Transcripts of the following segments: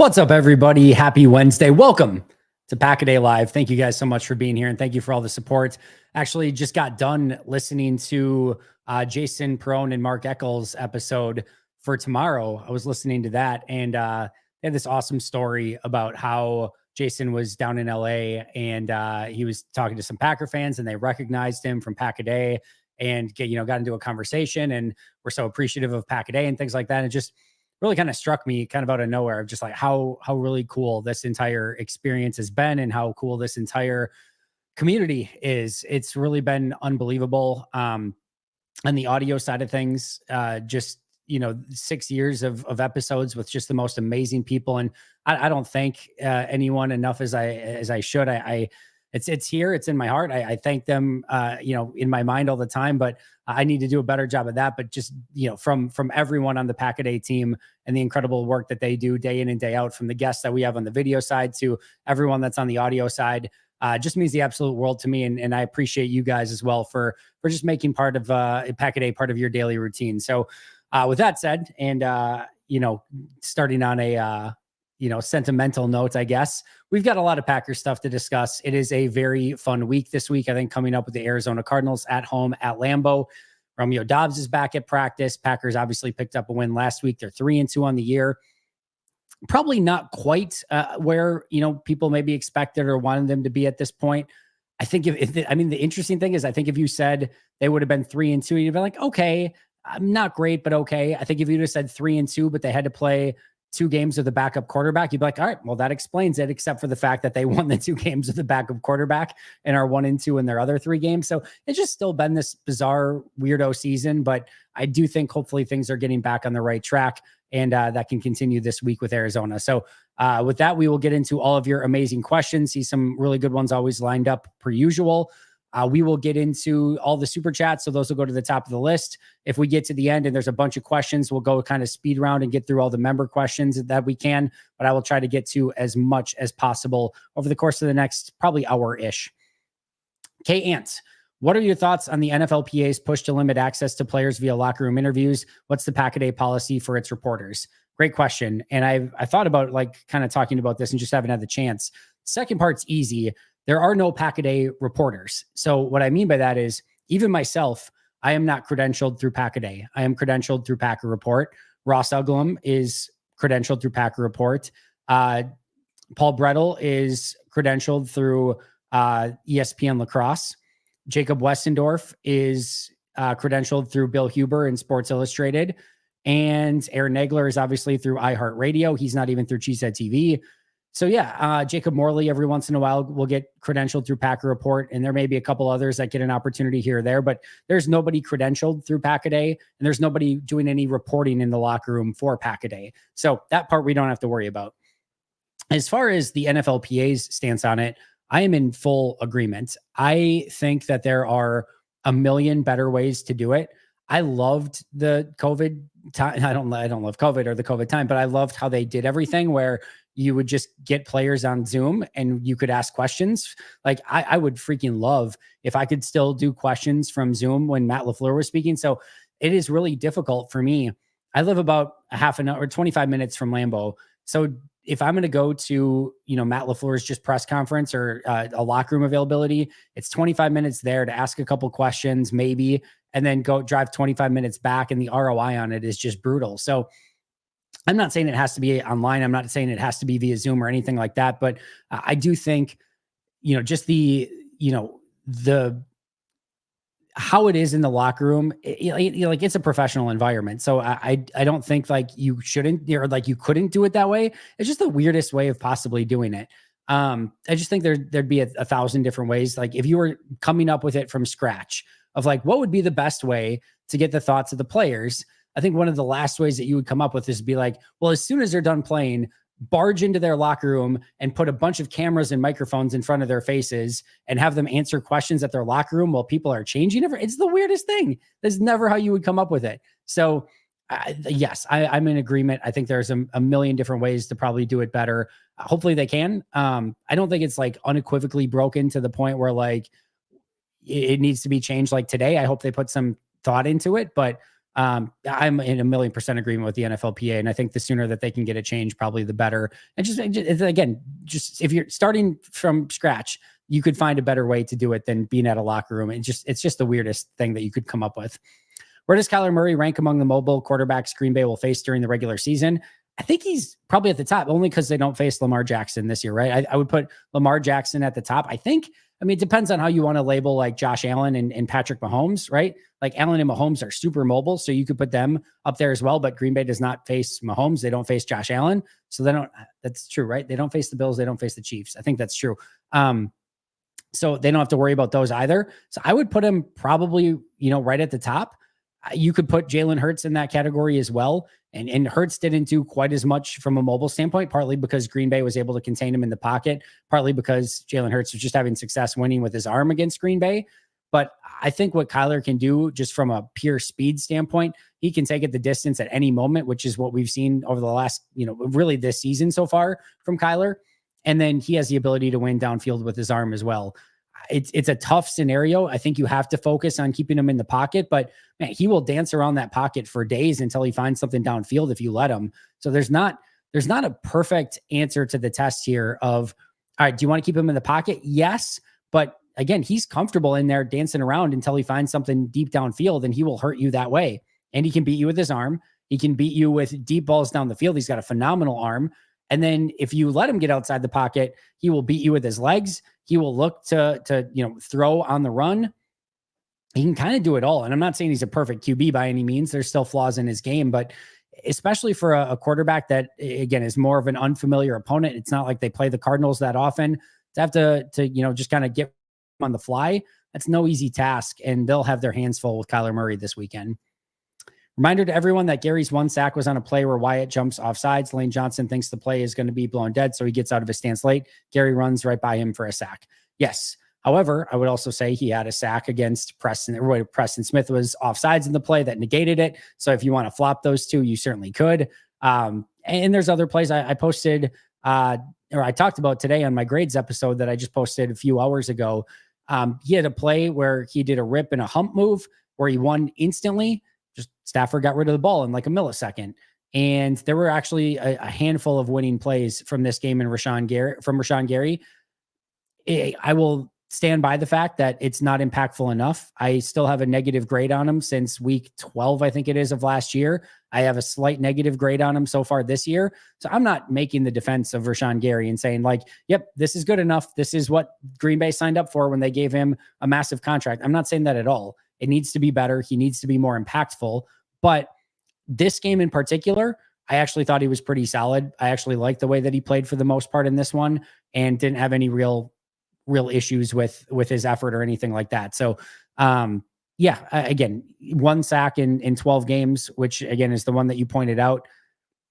What's up, everybody? Happy Wednesday. Welcome to Pack-A-Day Live. Thank you guys so much for being here, and thank you for all the support. Actually, just got done listening to Jason Perone and Mark Eccles episode for tomorrow. I was listening to that, and they had this awesome story about how Jason was down in LA, and he was talking to some Packer fans, and they recognized him from Pack-A-Day and got into a conversation, and we're so appreciative of Pack-A-Day and things like that. And it just really kind of struck me kind of out of nowhere of just like how really cool this entire experience has been and how cool this entire community is. It's really been unbelievable. On the audio side of things, just 6 years of episodes with just the most amazing people. And I don't thank anyone enough as I should. It's here, it's in my heart. I thank them, in my mind all the time, but I need to do a better job of that. But just, from everyone on the Pack-A-Day team and the incredible work that they do day in and day out, from the guests that we have on the video side to everyone that's on the audio side, just means the absolute world to me. And I appreciate you guys as well for just making part of Pack-A-Day part of your daily routine. So with that said, and, starting on a, sentimental note, I guess we've got a lot of Packers stuff to discuss. It is a very fun week this week, I think, coming up with the Arizona Cardinals at home at Lambeau. Romeo Doubs is back at practice. Packers obviously picked up a win last week. They're 3-2 on the year. Probably not quite where, people maybe expected or wanted them to be at this point. I think the interesting thing is, I think if you said they would have been 3-2, you'd be like, okay, I'm not great, but okay. I think if you'd have said 3-2, but they had to play 2 games with the backup quarterback, you'd be like, all right, well, that explains it, except for the fact that they won the 2 games with the backup quarterback and are 1-2 in their other 3 games. So it's just still been this bizarre, weirdo season, but I do think hopefully things are getting back on the right track, and that can continue this week with Arizona. So with that, we will get into all of your amazing questions. See some really good ones always lined up per usual. We will get into all the super chats, so those will go to the top of the list. If we get to the end and there's a bunch of questions, we'll go kind of speed round and get through all the member questions that we can, but I will try to get to as much as possible over the course of the next probably hour-ish. K. Ant, what are your thoughts on the NFLPA's push to limit access to players via locker room interviews? What's the Pack-A-Day policy for its reporters? Great question. And I thought about kind of talking about this and just haven't had the chance. Second part's easy. There are no Pack-A-Day reporters. So what I mean by that is, even myself, I am not credentialed through Pack-A-Day. I am credentialed through Packer Report. Ross Uglum is credentialed through Packer Report. Paul Brettel is credentialed through ESPN Lacrosse. Jacob Westendorf is credentialed through Bill Huber and Sports Illustrated. And Aaron Nagler is obviously through iHeartRadio. He's not even through Cheesehead TV. So yeah, Jacob Morley every once in a while will get credentialed through Packer Report, and there may be a couple others that get an opportunity here or there, but there's nobody credentialed through Pack-A-Day, and there's nobody doing any reporting in the locker room for Pack-A-Day. So that part we don't have to worry about. As far as the NFLPA's stance on it, I am in full agreement. I think that there are a million better ways to do it. I loved the COVID time. I don't love COVID or the COVID time, but I loved how they did everything, where you would just get players on Zoom and you could ask questions. Like I would freaking love if I could still do questions from Zoom when Matt LaFleur was speaking. So it is really difficult for me. I live about a half an hour or 25 minutes from Lambeau. So if I'm going to go to, Matt LaFleur's just press conference or a locker room availability, it's 25 minutes there to ask a couple questions, maybe, and then go drive 25 minutes back. And the ROI on it is just brutal. So I'm not saying it has to be online. I'm not saying it has to be via Zoom or anything like that. But I do think, just the how it is in the locker room, it's a professional environment. So I don't think you shouldn't, or you couldn't do it that way. It's just the weirdest way of possibly doing it. I just think there'd be a thousand different ways. Like if you were coming up with it from scratch of what would be the best way to get the thoughts of the players, I think one of the last ways that you would come up with is to be like, well, as soon as they're done playing, barge into their locker room and put a bunch of cameras and microphones in front of their faces and have them answer questions at their locker room while people are changing. It's the weirdest thing. That's never how you would come up with it. So yes, I'm in agreement. I think there's a million different ways to probably do it better. Hopefully they can. I don't think it's unequivocally broken to the point where it needs to be changed today. I hope they put some thought into it, but I'm in 1,000,000% agreement with the NFLPA, and I think the sooner that they can get a change, probably the better. And just if you're starting from scratch, you could find a better way to do it than being at a locker room. It's just the weirdest thing that you could come up with. Where does Kyler Murray rank among the mobile quarterbacks Green Bay will face during the regular season? I think he's probably at the top, only because they don't face Lamar Jackson this year, right? I would put Lamar Jackson at the top. I mean, it depends on how you want to label like Josh Allen and Patrick Mahomes, right? Like Allen and Mahomes are super mobile, so you could put them up there as well. But Green Bay does not face Mahomes. They don't face Josh Allen. So that's true, right? They don't face the Bills. They don't face the Chiefs. I think that's true. So they don't have to worry about those either. So I would put him probably, right at the top. You could put Jalen Hurts in that category as well. And Hurts didn't do quite as much from a mobile standpoint, partly because Green Bay was able to contain him in the pocket, partly because Jalen Hurts was just having success winning with his arm against Green Bay. But I think what Kyler can do just from a pure speed standpoint, he can take it the distance at any moment, which is what we've seen over the last, really this season so far from Kyler. And then he has the ability to win downfield with his arm as well. It's a tough scenario. I think you have to focus on keeping him in the pocket, but man, he will dance around that pocket for days until he finds something downfield if you let him. So there's not a perfect answer to the test here of, all right, do you want to keep him in the pocket? Yes. But again, he's comfortable in there dancing around until he finds something deep downfield, and he will hurt you that way. And he can beat you with his arm. He can beat you with deep balls down the field. He's got a phenomenal arm. And then if you let him get outside the pocket, he will beat you with his legs. He will look to throw on the run. He can kind of do it all. And I'm not saying he's a perfect QB by any means. There's still flaws in his game, but especially for a quarterback that, again, is more of an unfamiliar opponent. It's not like they play the Cardinals that often. To have to just kind of get on the fly, that's no easy task. And they'll have their hands full with Kyler Murray this weekend. Reminder to everyone that Gary's one sack was on a play where Wyatt jumps off sides. Lane Johnson thinks the play is going to be blown dead, so he gets out of his stance late. Gary runs right by him for a sack. Yes. However, I would also say he had a sack against Preston. Preston Smith was off sides in the play that negated it. So if you want to flop those two, you certainly could. And there's other plays I posted, or I talked about today on my grades episode that I just posted a few hours ago. He had a play where he did a rip and a hump move where he won instantly. Just Stafford got rid of the ball in like a millisecond. And there were actually a handful of winning plays from this game from Rashawn Gary. I will stand by the fact that it's not impactful enough. I still have a negative grade on him since week 12, I think it is, of last year. I have a slight negative grade on him so far this year. So I'm not making the defense of Rashawn Gary and saying like, yep, this is good enough. This is what Green Bay signed up for when they gave him a massive contract. I'm not saying that at all. It needs to be better. He needs to be more impactful. But this game in particular, I actually thought he was pretty solid. I actually liked the way that he played for the most part in this one and didn't have any real issues with his effort or anything like that. So, again, one sack in 12 games, which again is the one that you pointed out.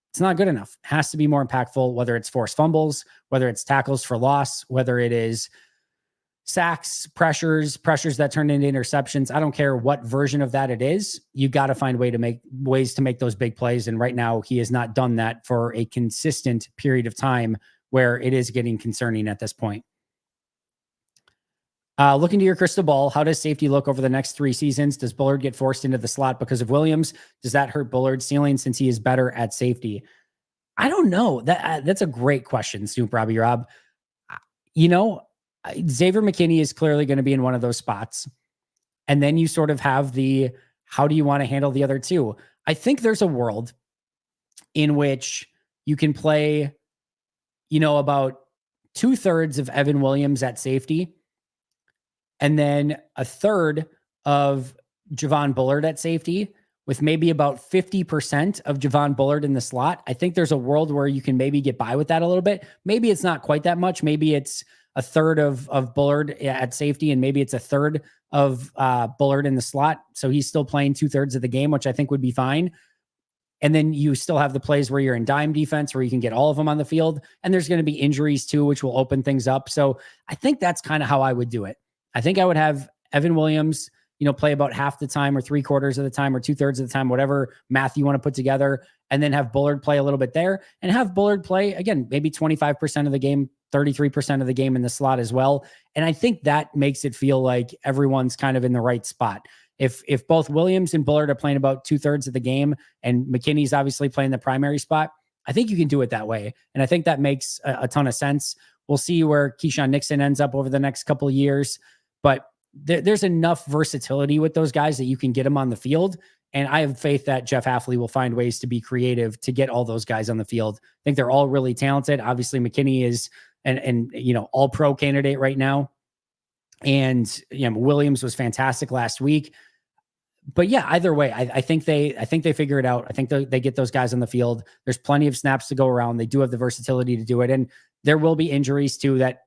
It's not good enough. It has to be more impactful, whether it's forced fumbles, whether it's tackles for loss, whether it is sacks, pressures that turn into interceptions. I don't care what version of that it is. You got to find ways to make those big plays. And right now he has not done that for a consistent period of time where it is getting concerning at this point. Looking to your crystal ball, how does safety look over the next 3 seasons? Does Bullard get forced into the slot because of Williams? Does that hurt Bullard's ceiling since he is better at safety? I don't know. That's a great question, Snoop Robbie Rob. Xavier McKinney is clearly going to be in one of those spots. And then you sort of have how do you want to handle the other two? I think there's a world in which you can play, about 2/3 of Evan Williams at safety, and then a third of Javon Bullard at safety, with maybe about 50% of Javon Bullard in the slot. I think there's a world where you can maybe get by with that a little bit. Maybe it's not quite that much. Maybe it's a third of Bullard at safety, and maybe it's a third of Bullard in the slot. So he's still playing 2/3 of the game, which I think would be fine. And then you still have the plays where you're in dime defense, where you can get all of them on the field. And there's going to be injuries too, which will open things up. So I think that's kind of how I would do it. I think I would have Evan Williams, play about half the time or 3/4 of the time or 2/3 of the time, whatever math you want to put together, and then have Bullard play a little bit there and have Bullard play again, maybe 25% of the game, 33% of the game in the slot as well. And I think that makes it feel like everyone's kind of in the right spot. If both Williams and Bullard are playing about 2/3 of the game, and McKinney's obviously playing the primary spot, I think you can do it that way. And I think that makes a ton of sense. We'll see where Keyshawn Nixon ends up over the next couple of years, but there's enough versatility with those guys that you can get them on the field. And I have faith that Jeff Hafley will find ways to be creative to get all those guys on the field. I think they're all really talented. Obviously, McKinney is an all pro candidate right now. And Williams was fantastic last week. But yeah, either way, I think they figure it out. I think they get those guys on the field. There's plenty of snaps to go around. They do have the versatility to do it. And there will be injuries too that,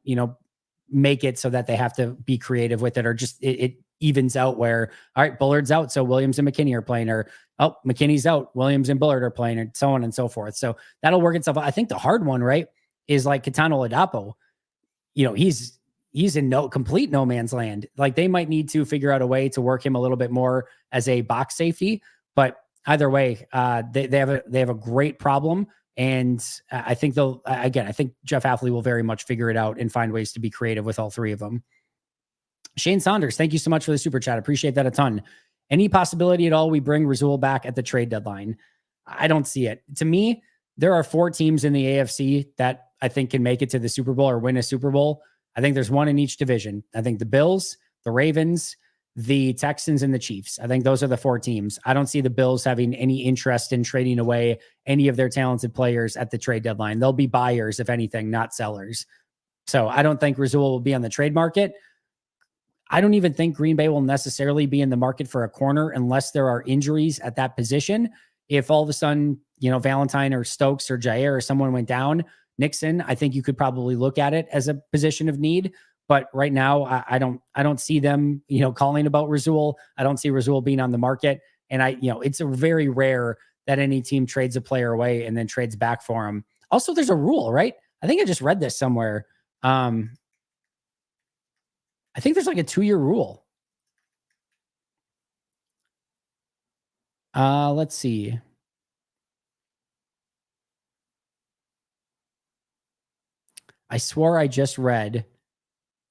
make it so that they have to be creative with it, or just it evens out where, all right, Bullard's out, so Williams and McKinney are playing, or, oh, McKinney's out, Williams and Bullard are playing, and so on and so forth. So that'll work itself out. I think the hard one, right, is like Kitano Ladapo. He's in complete no man's land. Like, they might need to figure out a way to work him a little bit more as a box safety, but either way, they have a great problem. And I think I think Jeff Hafley will very much figure it out and find ways to be creative with all three of them. Shane Saunders, thank you so much for the super chat. Appreciate that a ton. Any possibility at all we bring Rasul back at the trade deadline? I don't see it. To me, there are 4 teams in the AFC that I think can make it to the Super Bowl or win a Super Bowl. I think there's one in each division. I think the Bills, the Ravens, the Texans, and the Chiefs. I think those are the 4 teams. I don't see the Bills having any interest in trading away any of their talented players at the trade deadline. They'll be buyers, if anything, not sellers. So I don't think Rasul will be on the trade market. I don't even think Green Bay will necessarily be in the market for a corner unless there are injuries at that position. If all of a sudden, Valentine or Stokes or Jair or someone went down, Nixon, I think you could probably look at it as a position of need. But right now, I don't see them, calling about Rasul. I don't see Rasul being on the market. And it's a very rare that any team trades a player away and then trades back for him. Also, there's a rule, right? I think I just read this somewhere. I think there's like a 2-year rule. Let's see. I swore I just read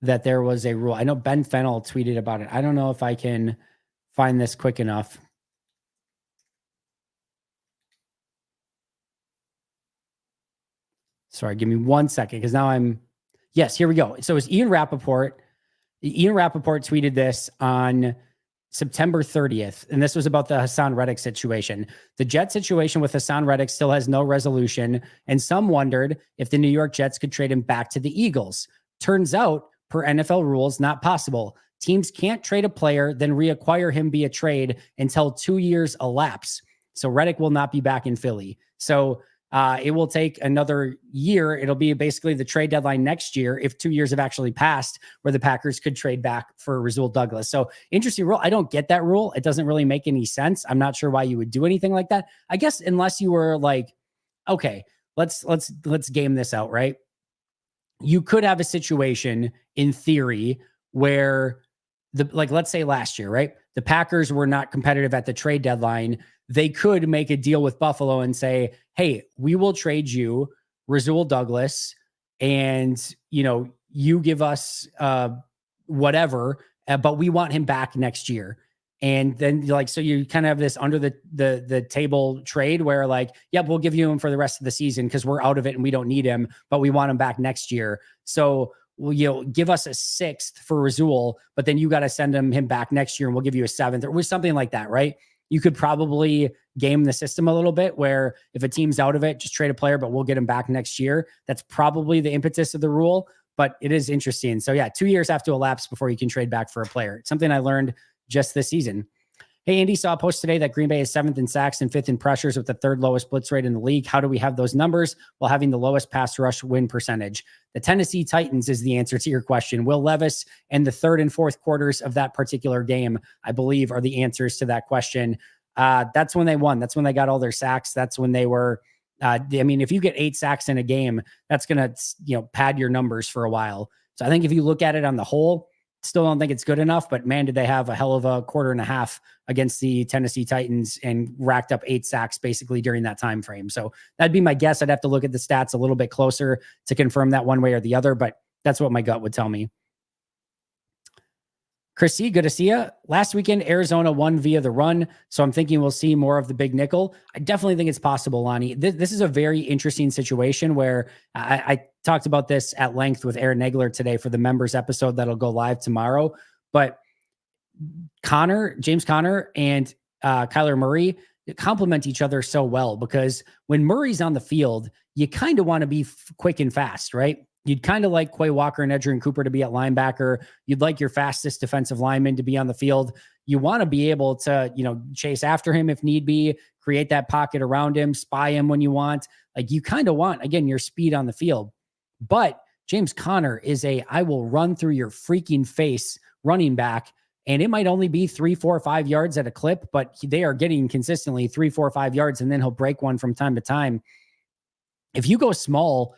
that there was a rule. I know Ben Fennell tweeted about it. I don't know if I can find this quick enough. Sorry, give me 1 second, because now yes, here we go. So it's Ian Rappaport. Ian Rappaport tweeted this on September 30th, and this was about the Hassan Reddick situation. The Jet situation with Hassan Reddick still has no resolution, and some wondered if the New York Jets could trade him back to the Eagles. Turns out, per NFL rules, not possible. Teams can't trade a player, then reacquire him via trade until 2 years elapse. So Reddick will not be back in Philly. So it will take another year. It'll be basically the trade deadline next year, if 2 years have actually passed, where the Packers could trade back for Rasul Douglas. So interesting rule. I don't get that rule. It doesn't really make any sense. I'm not sure why you would do anything like that. I guess unless you were like, okay, let's game this out, right? You could have a situation in theory where let's say last year, right? The Packers were not competitive at the trade deadline. They could make a deal with Buffalo and say, hey, we will trade you Rasul Douglas, and, you give us whatever, but we want him back next year. And then so you kind of have this under the table trade where we'll give you him for the rest of the season because we're out of it and we don't need him, but we want him back next year. So give us a 6th for Rasul, but then you got to send him back next year and we'll give you a 7th or something like that, right? You could probably game the system a little bit where if a team's out of it, just trade a player, but we'll get him back next year. That's probably the impetus of the rule, but it is interesting. So yeah, 2 years have to elapse before you can trade back for a player. It's something I learned just this season. Hey, Andy, saw a post today that Green Bay is 7th in sacks and 5th in pressures with the 3rd lowest blitz rate in the league. How do we have those numbers while having the lowest pass rush win percentage? The Tennessee Titans is the answer to your question. Will Levis and the 3rd and 4th quarters of that particular game, I believe, are the answers to that question. That's when they won. That's when they got all their sacks. That's when they were, if you get 8 sacks in a game, that's going to, pad your numbers for a while. So I think if you look at it on the whole, still don't think it's good enough, but man, did they have a hell of a quarter and a half against the Tennessee Titans and racked up 8 sacks basically during that time frame. So that'd be my guess. I'd have to look at the stats a little bit closer to confirm that one way or the other, but that's what my gut would tell me. Chrissy, good to see you. Last weekend, Arizona won via the run, so I'm thinking we'll see more of the big nickel. I definitely think it's possible, Lonnie. This is a very interesting situation where I talked about this at length with Aaron Nagler today for the members episode that'll go live tomorrow. But James Conner, and Kyler Murray complement each other so well because when Murray's on the field, you kind of want to be quick and fast, right? You'd kind of like Quay Walker and Edgerrin Cooper to be at linebacker. You'd like your fastest defensive lineman to be on the field. You want to be able to, chase after him if need be, create that pocket around him, spy him when you want. Like you kind of want, again, your speed on the field. But James Conner is I will run through your freaking face running back. And it might only be 3, 4, 5 yards at a clip, but they are getting consistently 3, 4, 5 yards, and then he'll break one from time to time. If you go small,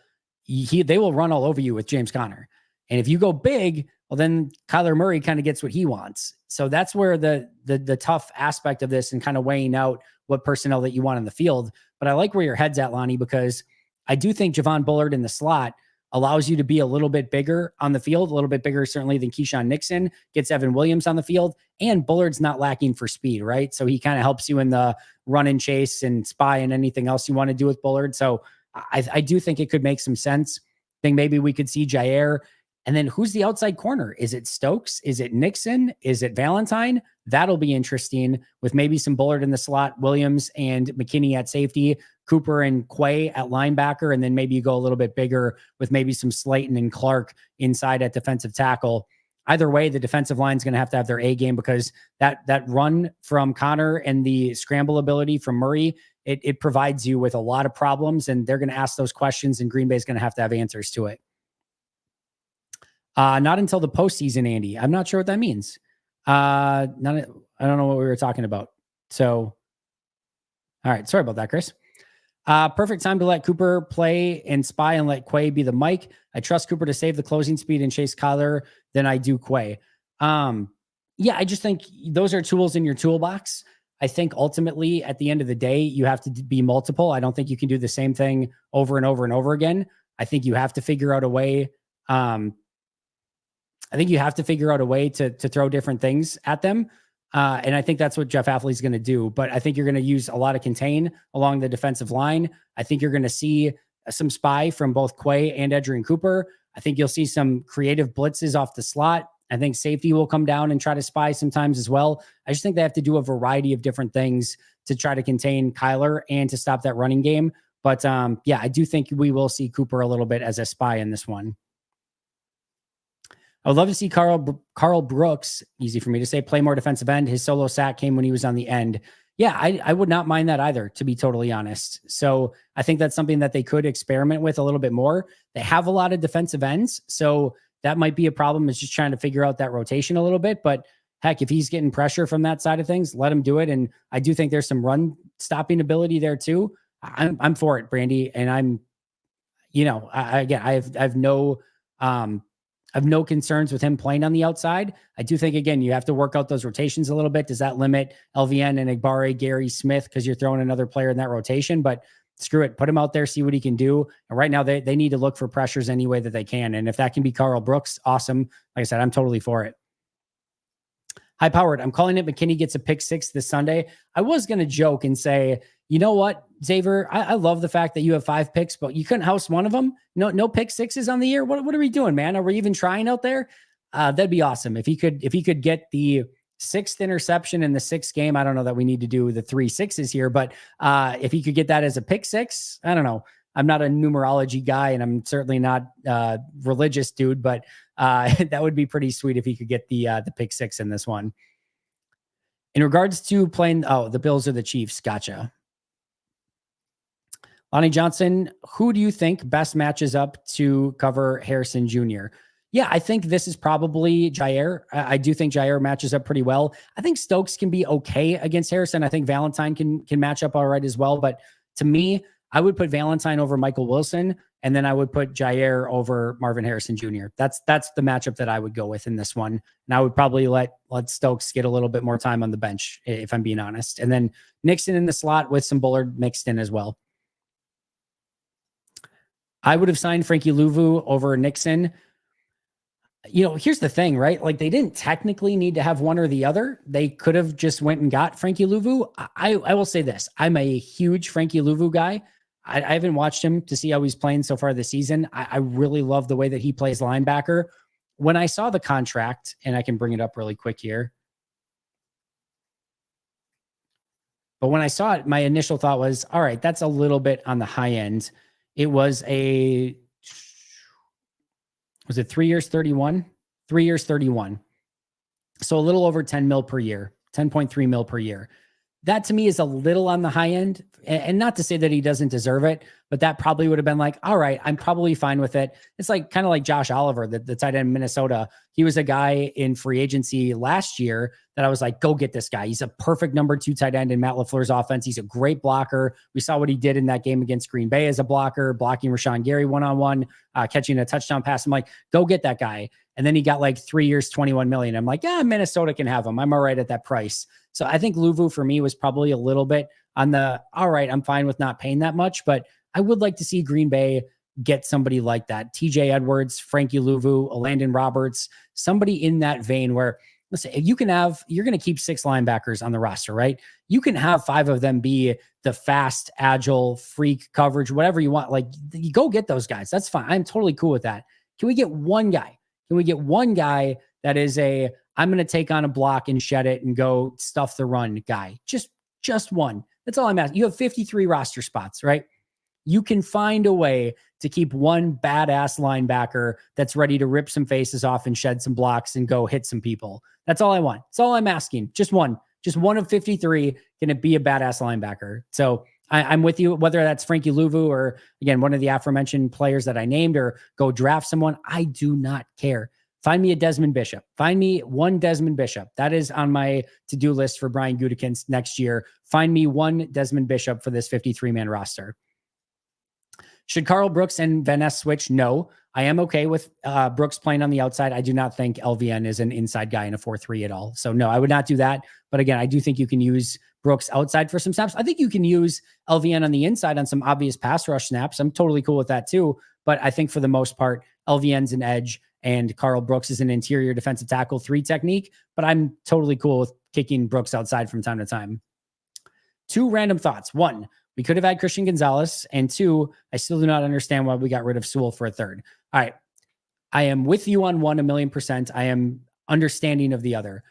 they will run all over you with James Conner. And if you go big, well, then Kyler Murray kind of gets what he wants. So that's where the tough aspect of this and kind of weighing out what personnel that you want in the field. But I like where your head's at, Lonnie, because I do think Javon Bullard in the slot allows you to be a little bit bigger on the field, a little bit bigger certainly than Keyshawn Nixon, gets Evan Williams on the field, and Bullard's not lacking for speed, right? So he kind of helps you in the run and chase and spy and anything else you want to do with Bullard. So I do think it could make some sense. I think maybe we could see Jair. And then who's the outside corner? Is it Stokes? Is it Nixon? Is it Valentine? That'll be interesting with maybe some Bullard in the slot, Williams and McKinney at safety, Cooper and Quay at linebacker, and then maybe you go a little bit bigger with maybe some Slayton and Clark inside at defensive tackle. Either way, the defensive line is going to have their A game because that run from Conner and the scramble ability from Murray, it provides you with a lot of problems, and they're going to ask those questions, and Green Bay is going to have answers to it. Not until the postseason, Andy. I'm not sure what that means. I don't know what we were talking about. So, all right. Sorry about that, Chris. Perfect time to let Cooper play and spy and let Quay be the mic. I trust Cooper to save the closing speed and chase Kyler than I do Quay. Yeah, I just think those are tools in your toolbox. I think ultimately at the end of the day, you have to be multiple. I don't think you can do the same thing over and over and over again. I think you have to figure out a way. I think you have to figure out a way to throw different things at them. And I think that's what Jeff Hafley's going to do. But I think you're going to use a lot of contain along the defensive line. I think you're going to see some spy from both Quay and Edgerrin Cooper. I think you'll see some creative blitzes off the slot. I think safety will come down and try to spy sometimes as well. I just think they have to do a variety of different things to try to contain Kyler and to stop that running game. But yeah, I do think we will see Cooper a little bit as a spy in this one. I would love to see Carl Brooks, easy for me to say, play more defensive end. His solo sack came when he was on the end. Yeah, I would not mind that either, to be totally honest. So I think that's something that they could experiment with a little bit more. They have a lot of defensive ends, so that might be a problem, is just trying to figure out that rotation a little bit. But heck, if he's getting pressure from that side of things, let him do it. And I do think there's some run stopping ability there too. I'm for it, Brandy. And I'm, I have no concerns with him playing on the outside. I do think, again, you have to work out those rotations a little bit. Does that limit LVN and Igbare, Gary Smith, because you're throwing another player in that rotation? But screw it. Put him out there, see what he can do. And right now, they need to look for pressures any way that they can. And if that can be Carl Brooks, awesome. Like I said, I'm totally for it. High powered. I'm calling it McKinney gets a pick 6 this Sunday. I was going to joke and say, you know what, Xavier, I love the fact that you have 5 picks, but you couldn't house one of them. No pick 6s on the year. What are we doing, man? Are we even trying out there? That'd be awesome. If he could get the 6th interception in the 6th game. I don't know that we need to do the 3 6s here, but if he could get that as a pick 6, I don't know. I'm not a numerology guy, and I'm certainly not religious dude, but that would be pretty sweet if he could get the pick 6 in this one. In regards to playing, the Bills or the Chiefs, gotcha. Lonnie Johnson, who do you think best matches up to cover Harrison Jr.? Yeah, I think this is probably Jair. I do think Jair matches up pretty well. I think Stokes can be okay against Harrison. I think Valentine can match up all right as well. But to me, I would put Valentine over Michael Wilson, and then I would put Jair over Marvin Harrison Jr. That's the matchup that I would go with in this one. And I would probably let Stokes get a little bit more time on the bench, if I'm being honest. And then Nixon in the slot with some Bullard mixed in as well. I would have signed Frankie Louvu over Nixon. Here's the thing, right? Like they didn't technically need to have one or the other. They could have just went and got Frankie Louvu. I will say this. I'm a huge Frankie Louvu guy. I haven't watched him to see how he's playing so far this season. I really love the way that he plays linebacker. When I saw the contract, and I can bring it up really quick here, but when I saw it, my initial thought was, all right, that's a little bit on the high end. It was it 3 years, 31? 3 years, 31. So a little over 10 mil per year, 10.3 mil per year. That to me is a little on the high end. And not to say that he doesn't deserve it, but that probably would have been like, all right, I'm probably fine with it. It's like kind of like Josh Oliver, the tight end in Minnesota. He was a guy in free agency last year that I was like, go get this guy. He's a perfect number 2 tight end in Matt LaFleur's offense. He's a great blocker. We saw what he did in that game against Green Bay as a blocker, blocking Rashawn Gary one-on-one, catching a touchdown pass. I'm like, go get that guy. And then he got like 3 years, 21 million. I'm like, yeah, Minnesota can have him. I'm all right at that price. So I think Louvu for me was probably a little bit on the, all right, I'm fine with not paying that much, but I would like to see Green Bay get somebody like that. TJ Edwards, Frankie Louvu, Landon Roberts, somebody in that vein where, listen, if you can have, you're going to keep 6 linebackers on the roster, right? You can have 5 of them be the fast, agile, freak coverage, whatever you want. Like, you go get those guys. That's fine. I'm totally cool with that. Can we get one guy? Can we get one guy that is I'm going to take on a block and shed it and go stuff the run guy? Just one. That's all I'm asking. You have 53 roster spots, right? You can find a way to keep one badass linebacker that's ready to rip some faces off and shed some blocks and go hit some people. That's all I want. That's all I'm asking. Just one of 53. Can it be a badass linebacker? So I'm with you, whether that's Frankie Louvu or, again, one of the aforementioned players that I named, or go draft someone. I do not care. Find me a Desmond Bishop. Find me one Desmond Bishop. That is on my to-do list for Brian Gutekunst next year. Find me one Desmond Bishop for this 53-man roster. Should Carl Brooks and Van Ness switch? No. I am okay with Brooks playing on the outside. I do not think LVN is an inside guy in a 4-3 at all. So no, I would not do that. But again, I do think you can use Brooks outside for some snaps. I think you can use LVN on the inside on some obvious pass rush snaps. I'm totally cool with that too. But I think for the most part, LVN's an edge and Carl Brooks is an interior defensive tackle 3 technique. But I'm totally cool with kicking Brooks outside from time to time. 2 random thoughts. 1, we could have had Christian Gonzalez. And 2, I still do not understand why we got rid of Sewell for a 3rd. All right. I am with you on 1 1,000,000%. I am understanding of the other.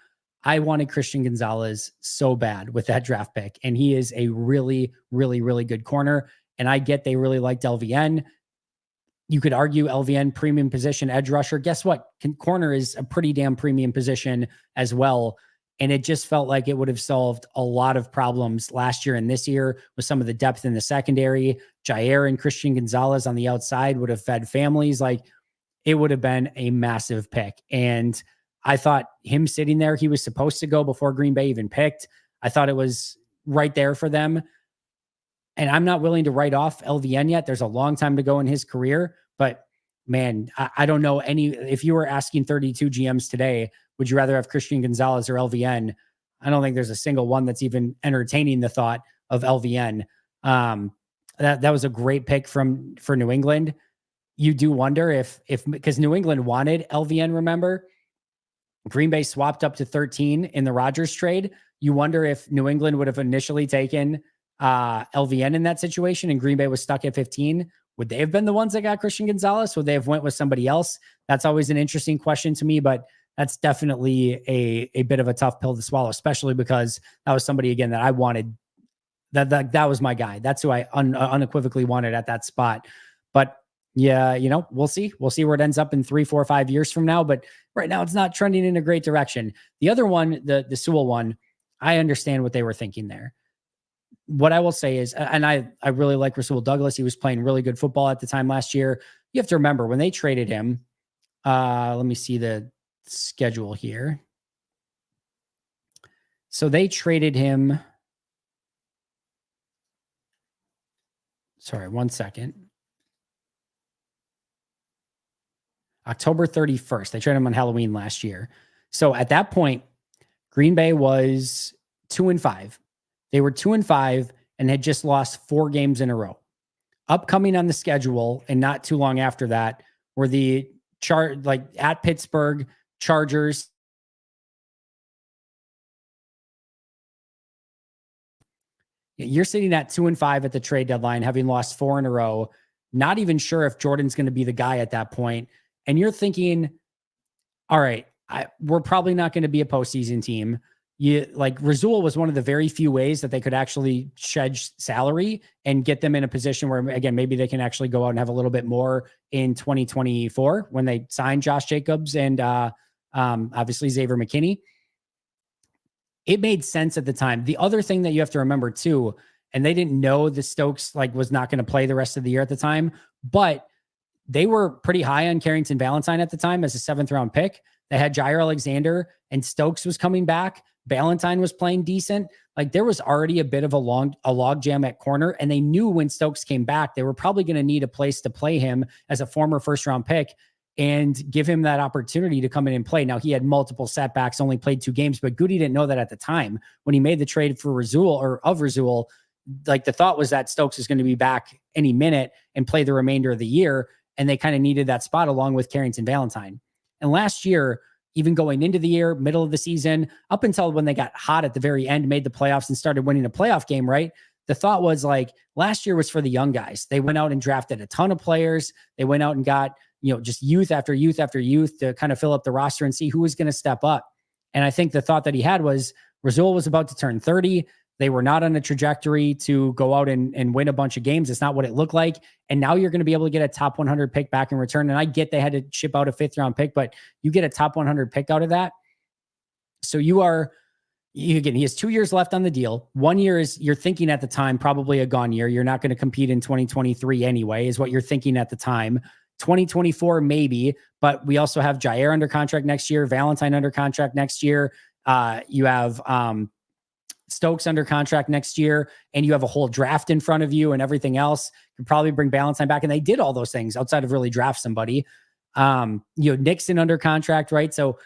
I wanted Christian Gonzalez so bad with that draft pick. And he is a really, really, really good corner. And I get they really liked LVN. You could argue LVN premium position edge rusher. Guess what? Corner is a pretty damn premium position as well. And it just felt like it would have solved a lot of problems last year and this year with some of the depth in the secondary. Jair and Christian Gonzalez on the outside would have fed families. Like, it would have been a massive pick. And I thought him sitting there, he was supposed to go before Green Bay even picked. I thought it was right there for them. And I'm not willing to write off LVN yet. There's a long time to go in his career. But man, I don't know if you were asking 32 GMs today, would you rather have Christian Gonzalez or LVN? I don't think there's a single one that's even entertaining the thought of LVN. That was a great pick for New England. You do wonder if because New England wanted LVN, remember? Green Bay swapped up to 13 in the Rodgers trade. You wonder if New England would have initially taken LVN in that situation and Green Bay was stuck at 15. Would they have been the ones that got Christian Gonzalez? Would they have went with somebody else? That's always an interesting question to me, but that's definitely a bit of a tough pill to swallow, especially because that was somebody, again, that I wanted. That was my guy. That's who I unequivocally wanted at that spot. But yeah, we'll see. We'll see where it ends up in 3, 4, 5 years from now. But right now it's not trending in a great direction. The other one, the Sewell one, I understand what they were thinking there. What I will say is, and I really like Rasul Douglas. He was playing really good football at the time last year. You have to remember when they traded him, let me see the schedule here. So they traded him. Sorry, 1 second. October 31st. They traded him on Halloween last year. So at that point, Green Bay was 2-5. They were 2-5 and had just lost 4 games in a row. Upcoming on the schedule, and not too long after that, were the at Pittsburgh, Chargers. You're sitting at 2-5 at the trade deadline, having lost 4 in a row, not even sure if Jordan's going to be the guy at that point. And you're thinking, all right, we're probably not going to be a postseason team. Rasul was one of the very few ways that they could actually shed salary and get them in a position where, again, maybe they can actually go out and have a little bit more in 2024 when they sign Josh Jacobs and obviously Xavier McKinney. It made sense at the time. The other thing that you have to remember too, and they didn't know the Stokes was not going to play the rest of the year at the time, but they were pretty high on Carrington Valentine at the time as a 7th round pick. They had Jair Alexander and Stokes was coming back. Valentine was playing decent. There was already a bit of a log jam at corner, and they knew when Stokes came back, they were probably going to need a place to play him as a former 1st round pick and give him that opportunity to come in and play. Now, he had multiple setbacks, only played 2 games, but Goody didn't know that at the time. When he made the trade for Rasul, the thought was that Stokes is going to be back any minute and play the remainder of the year, and they kind of needed that spot along with Carrington Valentine. And last year, even going into the year, middle of the season, up until when they got hot at the very end, made the playoffs and started winning a playoff game, right? The thought was last year was for the young guys. They went out and drafted a ton of players. They went out and got, just youth after youth after youth to kind of fill up the roster and see who was going to step up. And I think the thought that he had was Rasul was about to turn 30. They were not on a trajectory to go out and win a bunch of games. It's not what it looked like. And now you're going to be able to get a top 100 pick back in return. And I get they had to ship out a 5th round pick, but you get a top 100 pick out of that. So he has 2 years left on the deal. 1 year is, you're thinking at the time, probably a gone year. You're not going to compete in 2023 anyway, is what you're thinking at the time. 2024, maybe, but we also have Jair under contract next year, Valentine under contract next year. You have Stokes under contract next year, and you have a whole draft in front of you and everything else. You could probably bring Valentine back. And they did all those things outside of really draft somebody. Nixon under contract, right? So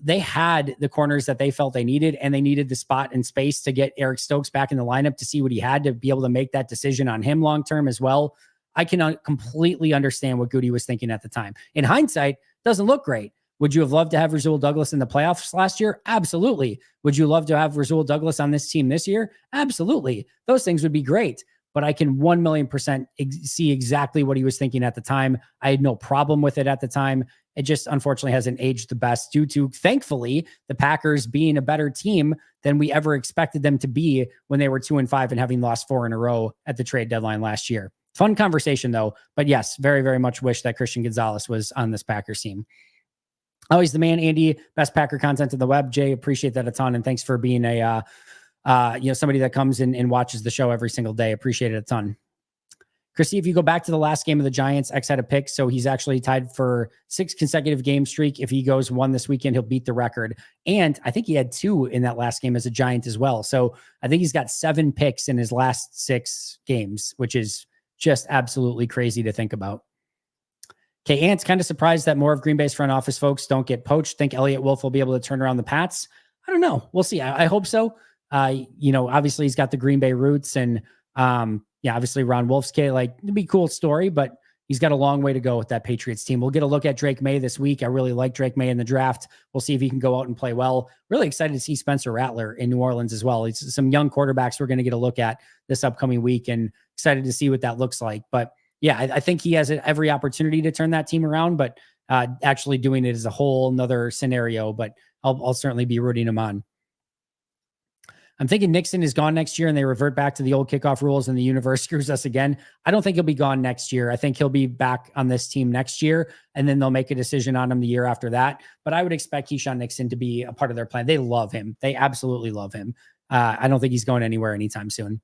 they had the corners that they felt they needed, and they needed the spot and space to get Eric Stokes back in the lineup to see what he had to be able to make that decision on him long-term as well. I can completely understand what Goody was thinking at the time. In hindsight, doesn't look great. Would you have loved to have Rasul Douglas in the playoffs last year? Absolutely. Would you love to have Rasul Douglas on this team this year? Absolutely. Those things would be great. But I can 1,000,000% see exactly what he was thinking at the time. I had no problem with it at the time. It just unfortunately hasn't aged the best due to, thankfully, the Packers being a better team than we ever expected them to be when they were 2-5 and having lost 4 in a row at the trade deadline last year. Fun conversation though. But yes, very, very much wish that Christian Gonzalez was on this Packers team. Always the man, Andy. Best Packer content on the web. Jay, appreciate that a ton. And thanks for being somebody that comes in and watches the show every single day. Appreciate it a ton. Chrissy, if you go back to the last game of the Giants, X had a pick. So he's actually tied for 6 consecutive game streak. If he goes 1 this weekend, he'll beat the record. And I think he had 2 in that last game as a Giant as well. So I think he's got 7 picks in his last 6 games, which is just absolutely crazy to think about. Okay, Ant's kind of surprised that more of Green Bay's front office folks don't get poached. Think Elliott Wolf will be able to turn around the Pats? I don't know. We'll see. I hope so. Obviously he's got the Green Bay roots, and obviously Ron Wolf's kid. It'd be a cool story, but he's got a long way to go with that Patriots team. We'll get a look at Drake May this week. I really like Drake May in the draft. We'll see if he can go out and play well. Really excited to see Spencer Rattler in New Orleans as well. It's some young quarterbacks we're going to get a look at this upcoming week, and excited to see what that looks like. But yeah, I think he has every opportunity to turn that team around, but actually doing it is a whole nother scenario, but I'll certainly be rooting him on. I'm thinking Nixon is gone next year and they revert back to the old kickoff rules and the universe screws us again. I don't think he'll be gone next year. I think he'll be back on this team next year, and then they'll make a decision on him the year after that. But I would expect Keyshawn Nixon to be a part of their plan. They love him. They absolutely love him. I don't think he's going anywhere anytime soon.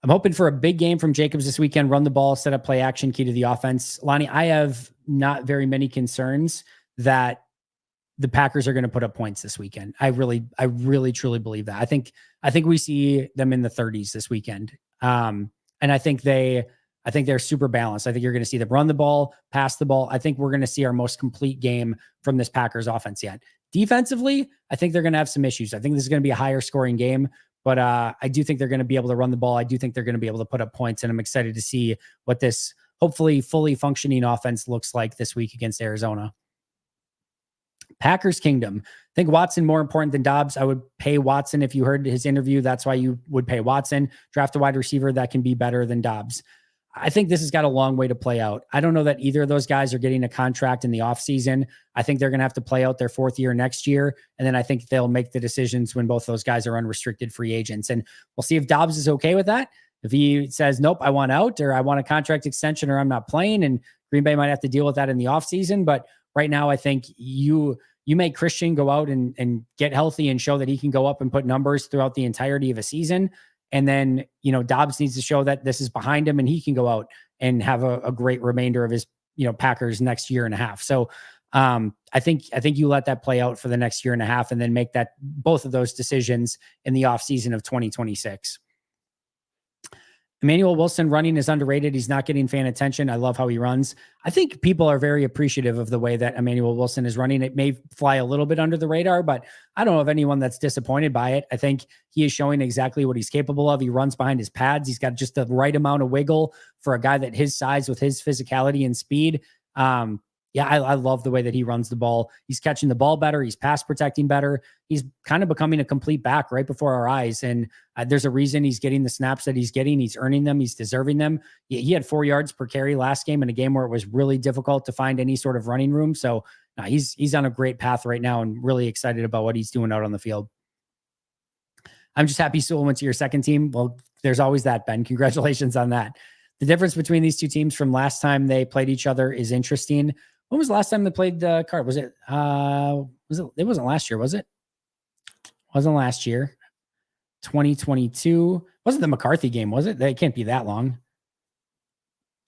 I'm hoping for a big game from Jacobs this weekend. Run the ball, set up play action, key to the offense. Lonnie, I have not very many concerns that the Packers are going to put up points this weekend. I really truly believe that. I think we see them in the 30s this weekend. And I think they're super balanced. I think you're going to see them run the ball, pass the ball. I think we're going to see our most complete game from this Packers offense yet. Defensively, I think they're going to have some issues. I think this is going to be a higher scoring game, but I do think they're going to be able to run the ball. I do think they're going to be able to put up points, and I'm excited to see what this hopefully fully functioning offense looks like this week against Arizona. Packers Kingdom. I think Watson more important than Dobbs. I would pay Watson. If you heard his interview, that's why you would pay Watson. Draft a wide receiver that can be better than Dobbs. I think this has got a long way to play out. I don't know that either of those guys are getting a contract in the offseason. I think they're going to have to play out their fourth year next year. And then I think they'll make the decisions when both those guys are unrestricted free agents. And we'll see if Dobbs is okay with that. If he says, nope, I want out, or I want a contract extension, or I'm not playing, and Green Bay might have to deal with that in the offseason. But right now, I think you make Christian go out and get healthy and show that he can go up and put numbers throughout the entirety of a season. And then, Dobbs needs to show that this is behind him and he can go out and have a great remainder of his, Packers next year and a half. So I think you let that play out for the next year and a half and then make both of those decisions in the offseason of 2026. Emmanuel Wilson running is underrated. He's not getting fan attention. I love how he runs. I think people are very appreciative of the way that Emmanuel Wilson is running. It may fly a little bit under the radar, but I don't know of anyone that's disappointed by it. I think he is showing exactly what he's capable of. He runs behind his pads. He's got just the right amount of wiggle for a guy that his size with his physicality and speed. I love the way that he runs the ball. He's catching the ball better. He's pass protecting better. He's kind of becoming a complete back right before our eyes. And there's a reason he's getting the snaps that he's getting. He's earning them. He's deserving them. He had 4 yards per carry last game in a game where it was really difficult to find any sort of running room. So he's on a great path right now and really excited about what he's doing out on the field. I'm just happy Sewell went to your second team. Well, there's always that, Ben. Congratulations on that. The difference between these two teams from last time they played each other is interesting. When was the last time they played the card? Was it, it wasn't last year, was it? Wasn't last year. 2022. Wasn't the McCarthy game, was it? It can't be that long.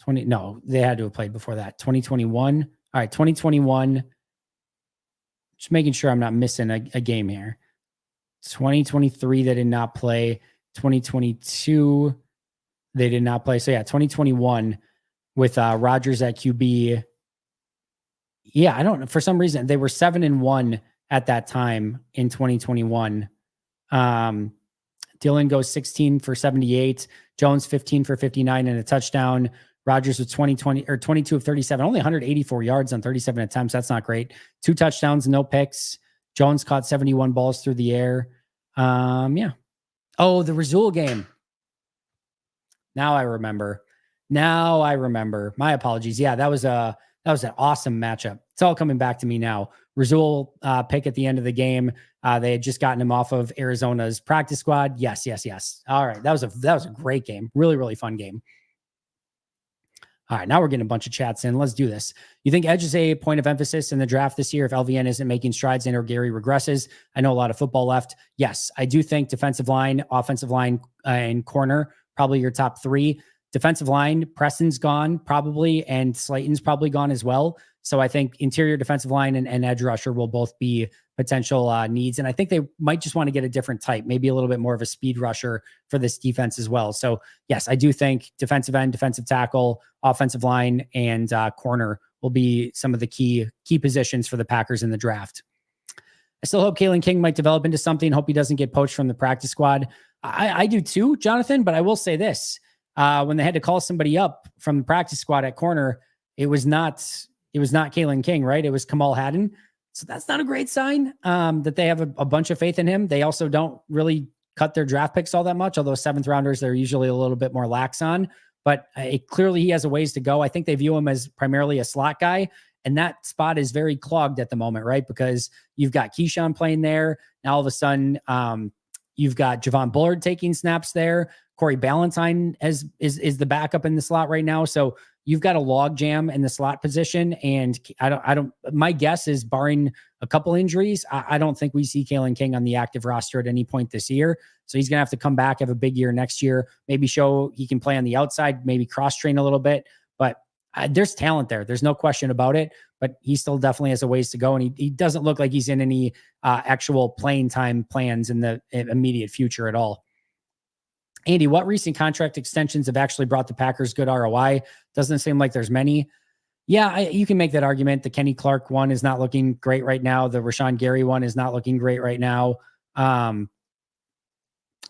No, they had to have played before that. 2021. All right, 2021. Just making sure I'm not missing a game here. 2023, they did not play. 2022, they did not play. So yeah, 2021 with Rodgers at QB. Yeah, I don't know. For some reason, they were 7-1 at that time in 2021. Dillon goes 16 for 78. Jones 15 for 59 and a touchdown. Rodgers was 22 of 37, only 184 yards on 37 attempts. That's not great. 2 touchdowns, no picks. Jones caught 71 balls through the air. Yeah. Oh, the Rasul game. Now I remember. My apologies. Yeah, that was an awesome matchup. It's all coming back to me now. Rasul pick at the end of the game. They had just gotten him off of Arizona's practice squad. Yes. All right. That was a great game. Really, really fun game. All right. Now we're getting a bunch of chats in. Let's do this. You think edge is a point of emphasis in the draft this year if LVN isn't making strides and or Gary regresses? I know a lot of football left. Yes, I do think defensive line, offensive line, and corner, probably your top 3. Defensive line, Preston's gone probably, and Slayton's probably gone as well. So I think interior defensive line and edge rusher will both be potential needs. And I think they might just want to get a different type, maybe a little bit more of a speed rusher for this defense as well. So yes, I do think defensive end, defensive tackle, offensive line, and corner will be some of the key positions for the Packers in the draft. I still hope Kalen King might develop into something. Hope he doesn't get poached from the practice squad. I do too, Jonathan, but I will say this. When they had to call somebody up from the practice squad at corner, it was not Kalen King, right? It was Kamal Haddon. So that's not a great sign that they have a bunch of faith in him. They also don't really cut their draft picks all that much, although 7th rounders, they're usually a little bit more lax on. But clearly he has a ways to go. I think they view him as primarily a slot guy. And that spot is very clogged at the moment, right? Because you've got Keyshawn playing there. Now all of a sudden, you've got Javon Bullard taking snaps there. Corey Ballantyne is the backup in the slot right now. So you've got a log jam in the slot position. And my guess is barring a couple injuries, I don't think we see Kalen King on the active roster at any point this year. So he's going to have to come back, have a big year next year, maybe show he can play on the outside, maybe cross train a little bit, but there's talent there. There's no question about it, but he still definitely has a ways to go. And he doesn't look like he's in any actual playing time plans in the immediate future at all. Andy, what recent contract extensions have actually brought the Packers good ROI? Doesn't seem like there's many. Yeah, you can make that argument. The Kenny Clark one is not looking great right now. The Rashawn Gary one is not looking great right now.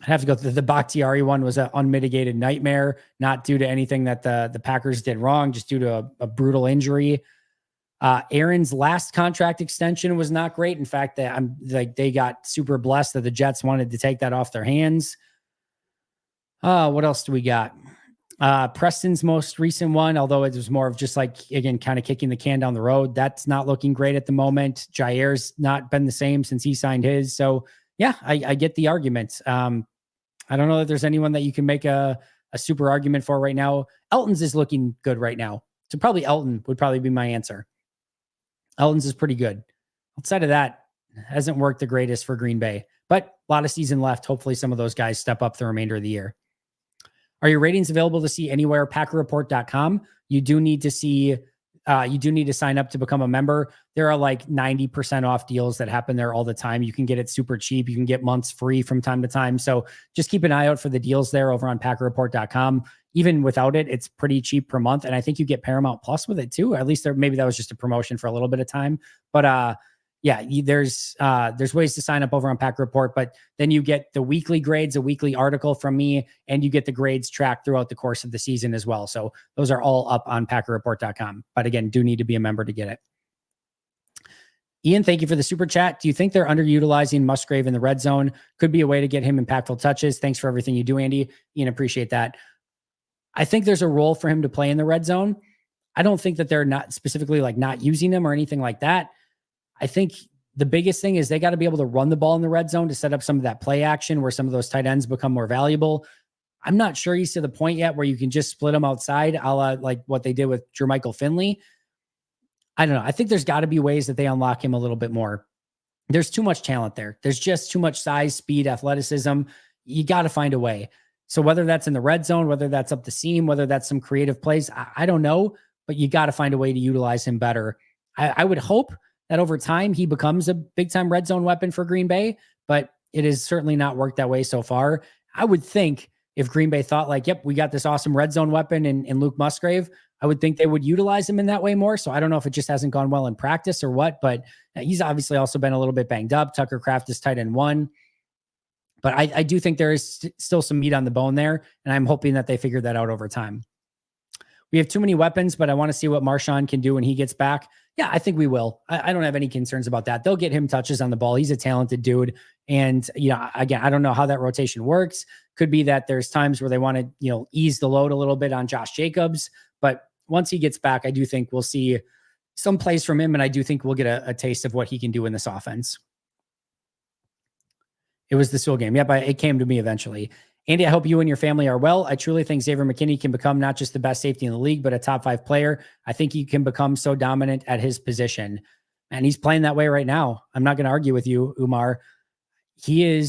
I have to go through the Bakhtiari one was an unmitigated nightmare, not due to anything that the Packers did wrong, just due to a brutal injury. Aaron's last contract extension was not great. In fact, they got super blessed that the Jets wanted to take that off their hands. What else do we got? Preston's most recent one, although it was more of just like, again, kind of kicking the can down the road. That's not looking great at the moment. Jair's not been the same since he signed his. So yeah, I get the argument. I don't know that there's anyone that you can make a super argument for right now. Elton's is looking good right now. So probably Elton would probably be my answer. Elton's is pretty good. Outside of that, hasn't worked the greatest for Green Bay, but a lot of season left. Hopefully some of those guys step up the remainder of the year. Are your ratings available to see anywhere? PackerReport.com. You do need to see, you do need to sign up to become a member. There are like 90% off deals that happen there all the time. You can get it super cheap. You can get months free from time to time. So just keep an eye out for the deals there over on PackerReport.com. Even without it, it's pretty cheap per month. And I think you get Paramount Plus with it too. At least maybe that was just a promotion for a little bit of time. But yeah, there's ways to sign up over on Packer Report, but then you get the weekly grades, a weekly article from me, and you get the grades tracked throughout the course of the season as well. So those are all up on PackerReport.com. But again, do need to be a member to get it. Ian, thank you for the super chat. Do you think they're underutilizing Musgrave in the red zone? Could be a way to get him impactful touches. Thanks for everything you do, Andy. Ian, appreciate that. I think there's a role for him to play in the red zone. I don't think that they're not specifically like not using him or anything like that. I think the biggest thing is they got to be able to run the ball in the red zone to set up some of that play action where some of those tight ends become more valuable. I'm not sure he's to the point yet where you can just split them outside, a la like what they did with Jermichael Finley. I don't know. I think there's got to be ways that they unlock him a little bit more. There's too much talent there. There's just too much size, speed, athleticism. You got to find a way. So whether that's in the red zone, whether that's up the seam, whether that's some creative plays, I don't know, but you got to find a way to utilize him better. I would hope that over time he becomes a big time red zone weapon for Green Bay, but it has certainly not worked that way so far. I would think if Green Bay thought like, yep, we got this awesome red zone weapon in Luke Musgrave, I would think they would utilize him in that way more. So I don't know if it just hasn't gone well in practice or what, but he's obviously also been a little bit banged up. Tucker Kraft is tight end one. But I do think there is still some meat on the bone there, and I'm hoping that they figure that out over time. We have too many weapons, but I want to see what Marshawn can do when he gets back. Yeah, I think we will. I don't have any concerns about that. They'll get him touches on the ball. He's a talented dude. And, again, I don't know how that rotation works. Could be that there's times where they want to, ease the load a little bit on Josh Jacobs. But once he gets back, I do think we'll see some plays from him, and I do think we'll get a taste of what he can do in this offense. It was the Sewell game. Yep, it came to me eventually. Andy, I hope you and your family are well. I truly think Xavier McKinney can become not just the best safety in the league, but a top 5 player. I think he can become so dominant at his position. And he's playing that way right now. I'm not going to argue with you, Umar. I'm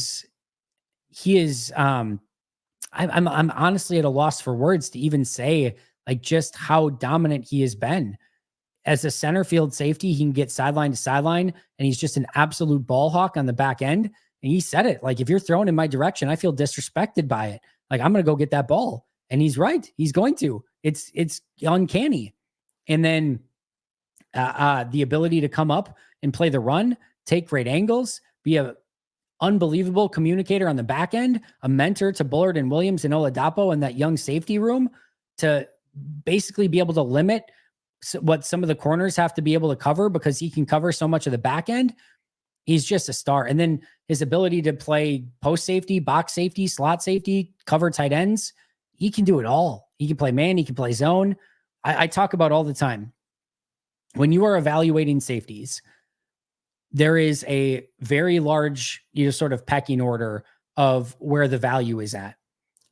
honestly at a loss for words to even say like just how dominant he has been. As a center field safety, he can get sideline to sideline, and he's just an absolute ball hawk on the back end. And he said it, like, if you're thrown in my direction, I feel disrespected by it. Like, I'm going to go get that ball. And he's right. He's going to. It's uncanny. And then the ability to come up and play the run, take great angles, be a unbelievable communicator on the back end, a mentor to Bullard and Williams and Oladapo in that young safety room, to basically be able to limit what some of the corners have to be able to cover because he can cover so much of the back end. He's just a star. And then his ability to play post safety, box safety, slot safety, cover tight ends. He can do it all. He can play man. He can play zone. I talk about all the time. When you are evaluating safeties, there is a very large, sort of pecking order of where the value is at.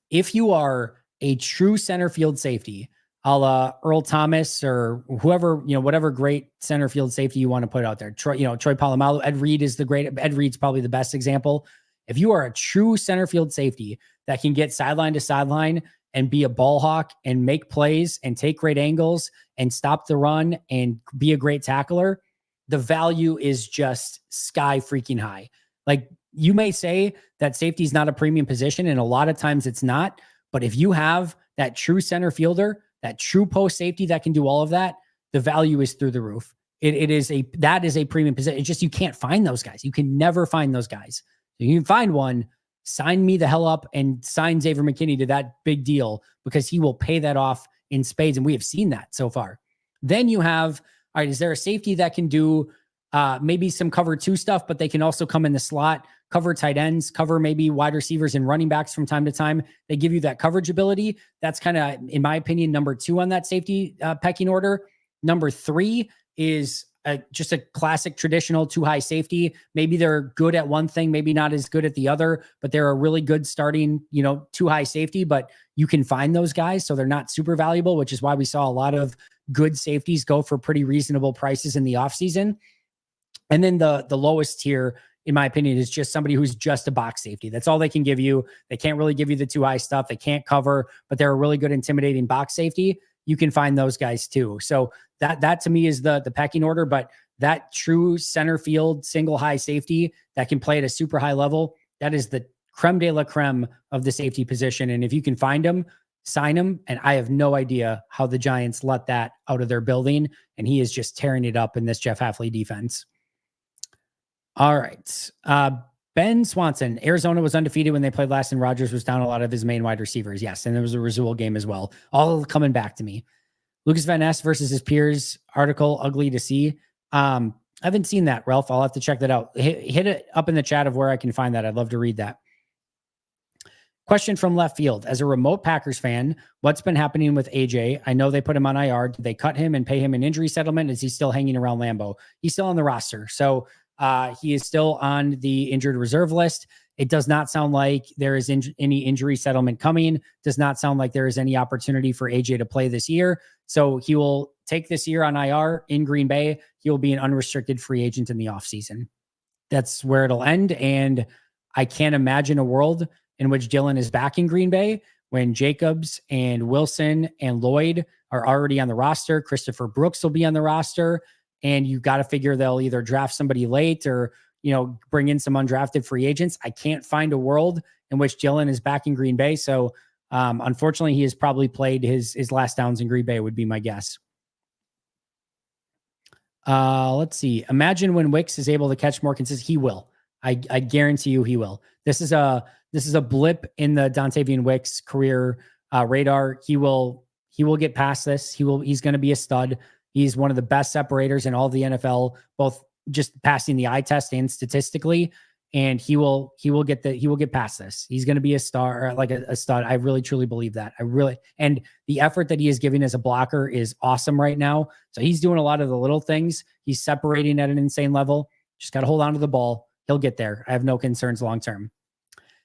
If you are a true center field safety, a la Earl Thomas or whoever, whatever great center field safety you want to put out there. Troy Polamalu, Ed Reed's probably the best example. If you are a true center field safety that can get sideline to sideline and be a ball hawk and make plays and take great angles and stop the run and be a great tackler, the value is just sky freaking high. Like, you may say that safety is not a premium position, and a lot of times it's not. But if you have that true center fielder, that true post safety that can do all of that, the value is through the roof. That is a premium position. It's just, you can't find those guys. You can never find those guys. You can find one, sign me the hell up and sign Xavier McKinney to that big deal, because he will pay that off in spades. And we have seen that so far. Then you have, all right, is there a safety that can do maybe some cover 2 stuff, but they can also come in the slot, cover tight ends, cover maybe wide receivers and running backs from time to time. They give you that coverage ability. That's kind of, in my opinion, number 2 on that safety pecking order. Number 3 is just a classic traditional 2-high safety. Maybe they're good at one thing, maybe not as good at the other, but they're a really good starting, 2-high safety, but you can find those guys. So they're not super valuable, which is why we saw a lot of good safeties go for pretty reasonable prices in the offseason. And then the lowest tier, in my opinion, is just somebody who's just a box safety. That's all they can give you. They can't really give you the 2-high stuff. They can't cover, but they're a really good intimidating box safety. You can find those guys too. So that to me is the pecking order. But that true center field single high safety that can play at a super high level, that is the creme de la creme of the safety position. And if you can find them, sign him. And I have no idea how the Giants let that out of their building. And he is just tearing it up in this Jeff Hafley defense. All right. Ben Swanson, Arizona was undefeated when they played last, and Rodgers was down a lot of his main wide receivers. Yes. And there was a Rasul game as well. All coming back to me. Lucas Van Ness versus his peers article, ugly to see. I haven't seen that, Ralph. I'll have to check that out. Hit it up in the chat of where I can find that. I'd love to read that. Question from left field. As a remote Packers fan, what's been happening with AJ? I know they put him on IR. Did they cut him and pay him an injury settlement? Is he still hanging around Lambeau? He's still on the roster. So he is still on the injured reserve list. It does not sound like there is any injury settlement coming. Does not sound like there is any opportunity for AJ to play this year. So he will take this year on IR in Green Bay. He will be an unrestricted free agent in the offseason. That's where it'll end. And I can't imagine a world in which Dillon is back in Green Bay when Jacobs and Wilson and Lloyd are already on the roster. Christopher Brooks will be on the roster. And you got to figure they'll either draft somebody late or, bring in some undrafted free agents. I can't find a world in which Dillon is back in Green Bay. So unfortunately, he has probably played his last downs in Green Bay would be my guess. Let's see. Imagine when Wicks is able to catch more consistent. He will. I guarantee you he will. This is a blip in the Dontavian Wicks career radar. He will get past this. He's going to be a stud. He's one of the best separators in all of the NFL, both just passing the eye test and statistically. And he will get past this. He's going to be a star, like a stud. I really, truly believe that. And the effort that he is giving as a blocker is awesome right now. So he's doing a lot of the little things. He's separating at an insane level. Just got to hold on to the ball. He'll get there. I have no concerns long-term.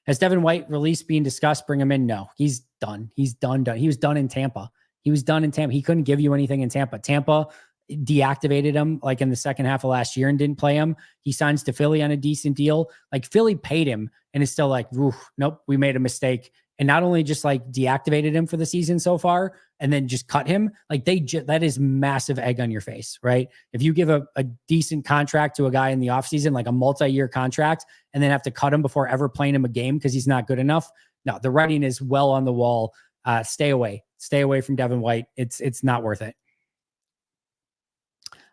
Has Devin White release being discussed? Bring him in. No, he's done. He's done. He was done in Tampa. He couldn't give you anything in Tampa. Tampa deactivated him like in the second half of last year and didn't play him. He signs to Philly on a decent deal. Like Philly paid him and is still like, nope, we made a mistake. And not only just like deactivated him for the season so far and then just cut him, like that is massive egg on your face, right? If you give a decent contract to a guy in the offseason, like a multi-year contract, and then have to cut him before ever playing him a game because he's not good enough. No, the writing is well on the wall. Stay away from Devin White. It's not worth it.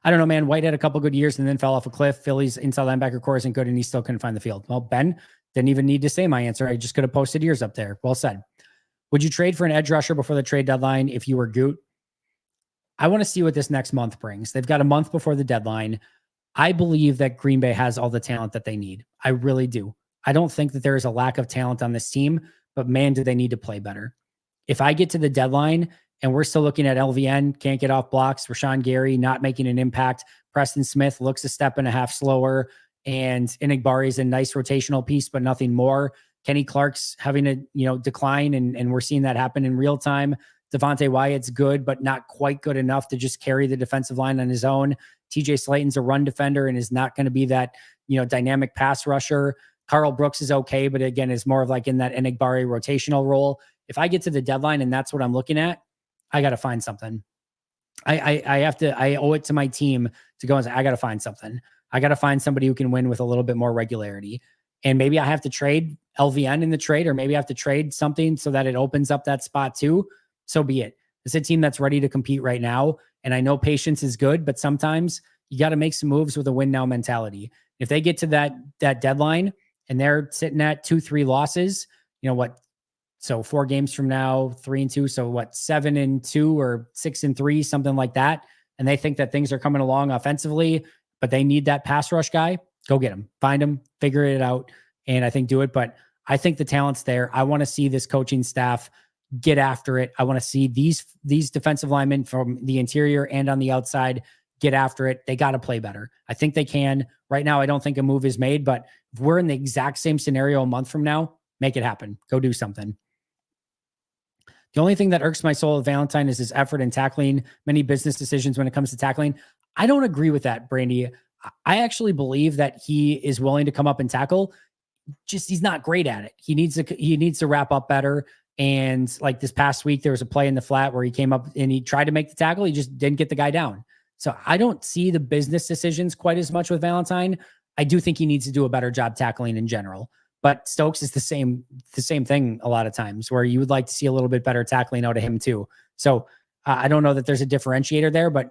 I don't know, man. White had a couple good years and then fell off a cliff. Philly's inside linebacker core isn't good and he still couldn't find the field. Well, Ben didn't even need to say my answer. I just could have posted yours up there. Well said. Would you trade for an edge rusher before the trade deadline if you were Goot? I want to see what this next month brings. They've got a month before the deadline. I believe that Green Bay has all the talent that they need. I really do. I don't think that there is a lack of talent on this team, but man, do they need to play better. If I get to the deadline and we're still looking at LVN, can't get off blocks, Rashawn Gary not making an impact, Preston Smith looks a step and a half slower, and Enigbari is a nice rotational piece, but nothing more. Kenny Clark's having a decline, and we're seeing that happen in real time. Devontae Wyatt's good, but not quite good enough to just carry the defensive line on his own. TJ Slayton's a run defender and is not going to be that dynamic pass rusher. Carl Brooks is okay, but again, is more of like in that Enigbari rotational role. If I get to the deadline and that's what I'm looking at, I got to find something. I owe it to my team to go and say, I got to find something. I got to find somebody who can win with a little bit more regularity. And maybe I have to trade LVN in the trade, or maybe I have to trade something so that it opens up that spot too. So be it. It's a team that's ready to compete right now. And I know patience is good, but sometimes you got to make some moves with a win now mentality. If they get to that deadline and they're sitting at 2-3 losses. You know what? So 4 games from now, 3-2. So what, 7-2 or 6-3, something like that. And they think that things are coming along offensively, but they need that pass rush guy. Go get him, find him, figure it out. And I think do it. But I think the talent's there. I want to see this coaching staff get after it. I want to see these defensive linemen from the interior and on the outside get after it. They got to play better. I think they can. Right now, I don't think a move is made, but if we're in the exact same scenario a month from now, make it happen. Go do something. The only thing that irks my soul of Valentine is his effort in tackling many business decisions when it comes to tackling. I don't agree with that, Brandy. I actually believe that he is willing to come up and tackle. Just he's not great at it. He needs to wrap up better. And like this past week, there was a play in the flat where he came up and he tried to make the tackle. He just didn't get the guy down. So I don't see the business decisions quite as much with Valentine. I do think he needs to do a better job tackling in general. But Stokes is the same thing a lot of times, where you would like to see a little bit better tackling out of him too. So I don't know that there's a differentiator there, but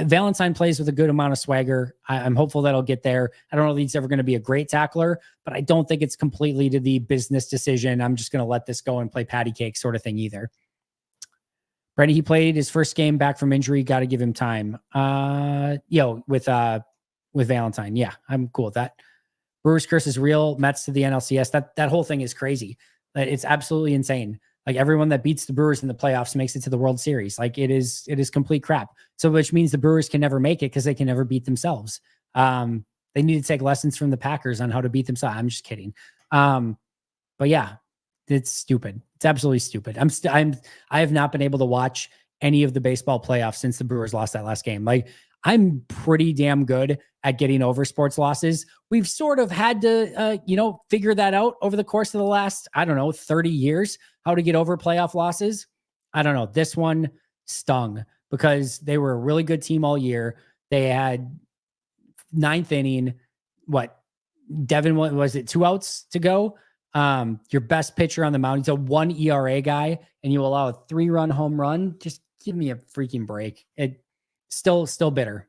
Valentine plays with a good amount of swagger. I'm hopeful that he'll get there. I don't know that he's ever going to be a great tackler, but I don't think it's completely to the business decision, I'm just going to let this go and play patty cake sort of thing either. Brady, he played his first game back from injury. Got to give him time. With Valentine. Yeah, I'm cool with that. Brewers curse is real. Mets to the NLCS. That whole thing is crazy. It's absolutely insane. Like everyone that beats the Brewers in the playoffs makes it to the World Series. Like it is complete crap. So which means the Brewers can never make it because they can never beat themselves. They need to take lessons from the Packers on how to beat themselves. I'm just kidding. But yeah, it's stupid. It's absolutely stupid. I have not been able to watch any of the baseball playoffs since the Brewers lost that last game. Like I'm pretty damn good at getting over sports losses. We've sort of had to, figure that out over the course of the last, 30 years, how to get over playoff losses. I don't know. This one stung because they were a really good team all year. They had 9th inning. Devin, was it 2 outs to go? Your best pitcher on the mound. He's a 1 ERA guy, and you allow a 3-run home run. Just give me a freaking break. It still bitter.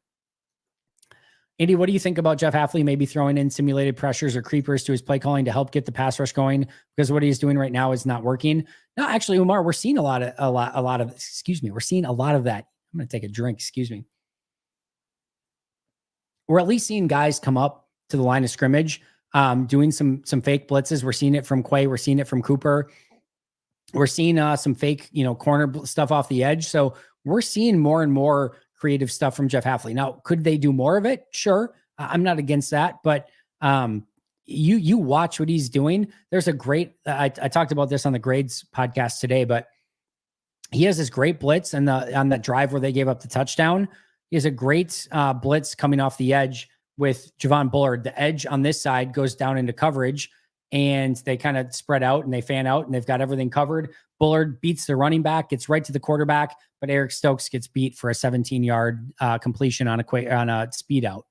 Andy, what do you think about Jeff Hafley maybe throwing in simulated pressures or creepers to his play calling to help get the pass rush going? Because what he's doing right now is not working. No, actually, Umar, we're seeing a lot of we're seeing a lot of that. I'm going to take a drink. Excuse me. We're at least seeing guys come up to the line of scrimmage, doing some fake blitzes. We're seeing it from Quay. We're seeing it from Cooper. We're seeing some fake, corner stuff off the edge. So we're seeing more and more creative stuff from Jeff Hafley. Now, could they do more of it? Sure. I'm not against that, but you watch what he's doing. There's a great, I talked about this on the Grades podcast today, but he has this great blitz on that drive where they gave up the touchdown. He has a great blitz coming off the edge with Javon Bullard. The edge on this side goes down into coverage and they kind of spread out and they fan out and they've got everything covered. Bullard beats the running back, gets right to the quarterback, but Eric Stokes gets beat for a 17-yard completion on a speed out.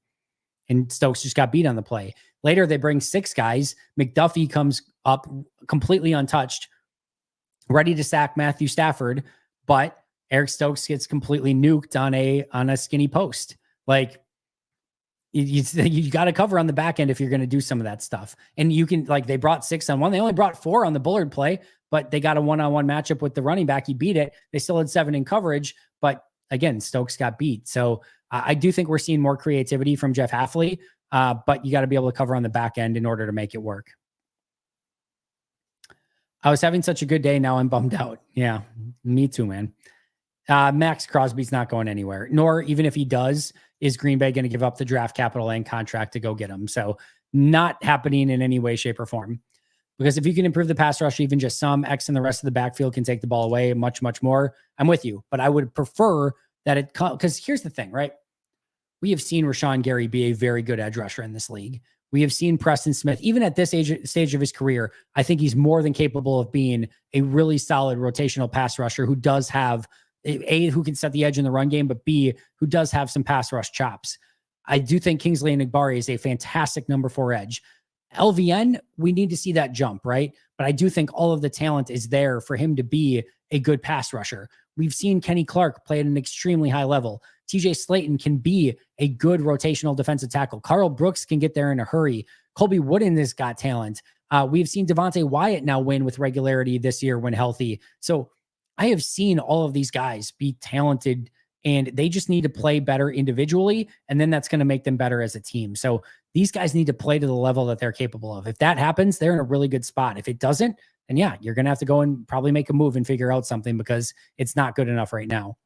And Stokes just got beat on the play. Later, they bring 6 guys. McDuffie comes up completely untouched, ready to sack Matthew Stafford, but Eric Stokes gets completely nuked on a skinny post. Like, you got to cover on the back end if you're going to do some of that stuff. And you can, they brought 6 on one. They only brought 4 on the Bullard play, but they got a one-on-one matchup with the running back. He beat it. They still had 7 in coverage, but again, Stokes got beat. So I do think we're seeing more creativity from Jeff Hafley, but you got to be able to cover on the back end in order to make it work. I was having such a good day. Now I'm bummed out. Yeah, me too, man. Max Crosby's not going anywhere, nor even if he does, is Green Bay going to give up the draft capital and contract to go get him? So not happening in any way, shape, or form. Because if you can improve the pass rush, even just some, X and the rest of the backfield can take the ball away much, much more. I'm with you, but I would prefer that because here's the thing, right? We have seen Rashawn Gary be a very good edge rusher in this league. We have seen Preston Smith, even at this stage of his career, I think he's more than capable of being a really solid rotational pass rusher who does have A, who can set the edge in the run game, but B, who does have some pass rush chops. I do think Kingsley Enagbare is a fantastic number 4 edge. LVN, we need to see that jump, right? But I do think all of the talent is there for him to be a good pass rusher. We've seen Kenny Clark play at an extremely high level. TJ Slayton can be a good rotational defensive tackle. Carl Brooks can get there in a hurry. Colby Wooden has got talent. We've seen Devontae Wyatt now win with regularity this year when healthy. So I have seen all of these guys be talented, and they just need to play better individually, and then that's going to make them better as a team. So these guys need to play to the level that they're capable of. If that happens, they're in a really good spot. If it doesn't, then yeah, you're going to have to go and probably make a move and figure out something because it's not good enough right now.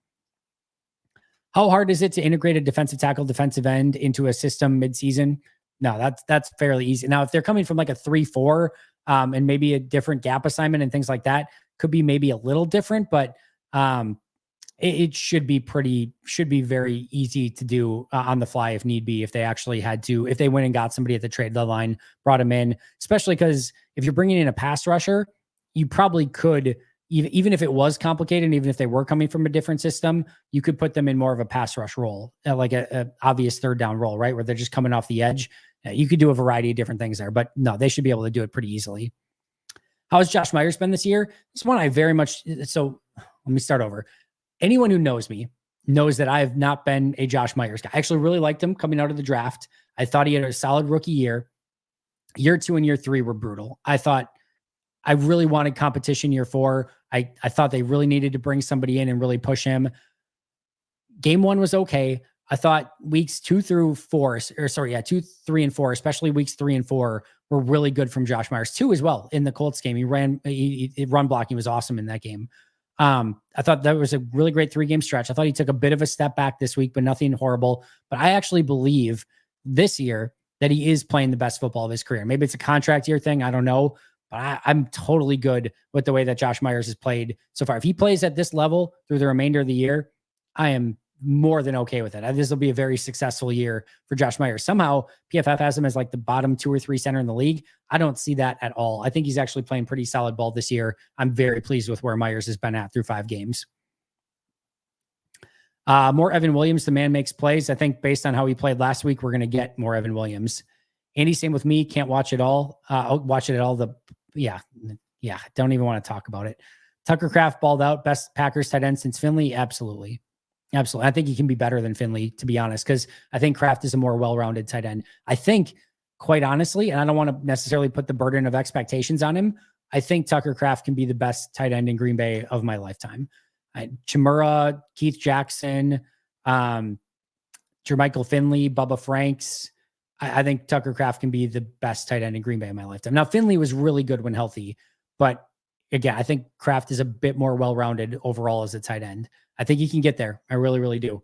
How hard is it to integrate a defensive tackle, defensive end into a system midseason? No, that's fairly easy. Now, if they're coming from like a 3-4 and maybe a different gap assignment and things like that, could be maybe a little different, but it should be very easy to do on the fly if need be, if they actually had to, if they went and got somebody at the trade deadline, brought him in, especially because if you're bringing in a pass rusher, you probably could, even if it was complicated, and even if they were coming from a different system, you could put them in more of a pass rush role, like a obvious third down role, right? Where they're just coming off the edge. You could do a variety of different things there, but no, they should be able to do it pretty easily. How has Josh Myers been this year? This one I very much, so let me start over. Anyone who knows me knows that I have not been a Josh Myers guy. I actually really liked him coming out of the draft. I thought he had a solid rookie year. Year 2 and year 3 were brutal. I thought I really wanted competition year 4. I thought they really needed to bring somebody in and really push him. Game 1 was okay. I thought weeks 2, 3, and 4, especially weeks 3 and 4 were really good from Josh Myers. 2 as well in the Colts game. He run blocking was awesome in that game. I thought that was a really great 3-game stretch. I thought he took a bit of a step back this week, but nothing horrible. But I actually believe this year that he is playing the best football of his career. Maybe it's a contract year thing. I don't know. But I'm totally good with the way that Josh Myers has played so far. If he plays at this level through the remainder of the year, I am more than okay with it. This will be a very successful year for Josh Myers. Somehow PFF has him as like the bottom 2 or 3 center in the league. I don't see that at all. I think he's actually playing pretty solid ball this year. I'm very pleased with where Myers has been at through 5 games. More Evan Williams. The man makes plays. I think based on how he played last week, we're going to get more Evan Williams. Andy, same with me. Can't watch it all. I'll watch it at all. Yeah. Don't even want to talk about it. Tucker Kraft balled out. Best Packers tight end since Finley. Absolutely. I think he can be better than Finley, to be honest, because I think Kraft is a more well-rounded tight end. I think, quite honestly, and I don't want to necessarily put the burden of expectations on him, I think Tucker Kraft can be the best tight end in Green Bay of my lifetime. Chimura, Keith Jackson, Jermichael Finley, Bubba Franks. I think Tucker Kraft can be the best tight end in Green Bay in my lifetime. Now, Finley was really good when healthy, but again, I think Kraft is a bit more well-rounded overall as a tight end. I think he can get there. I really, really do.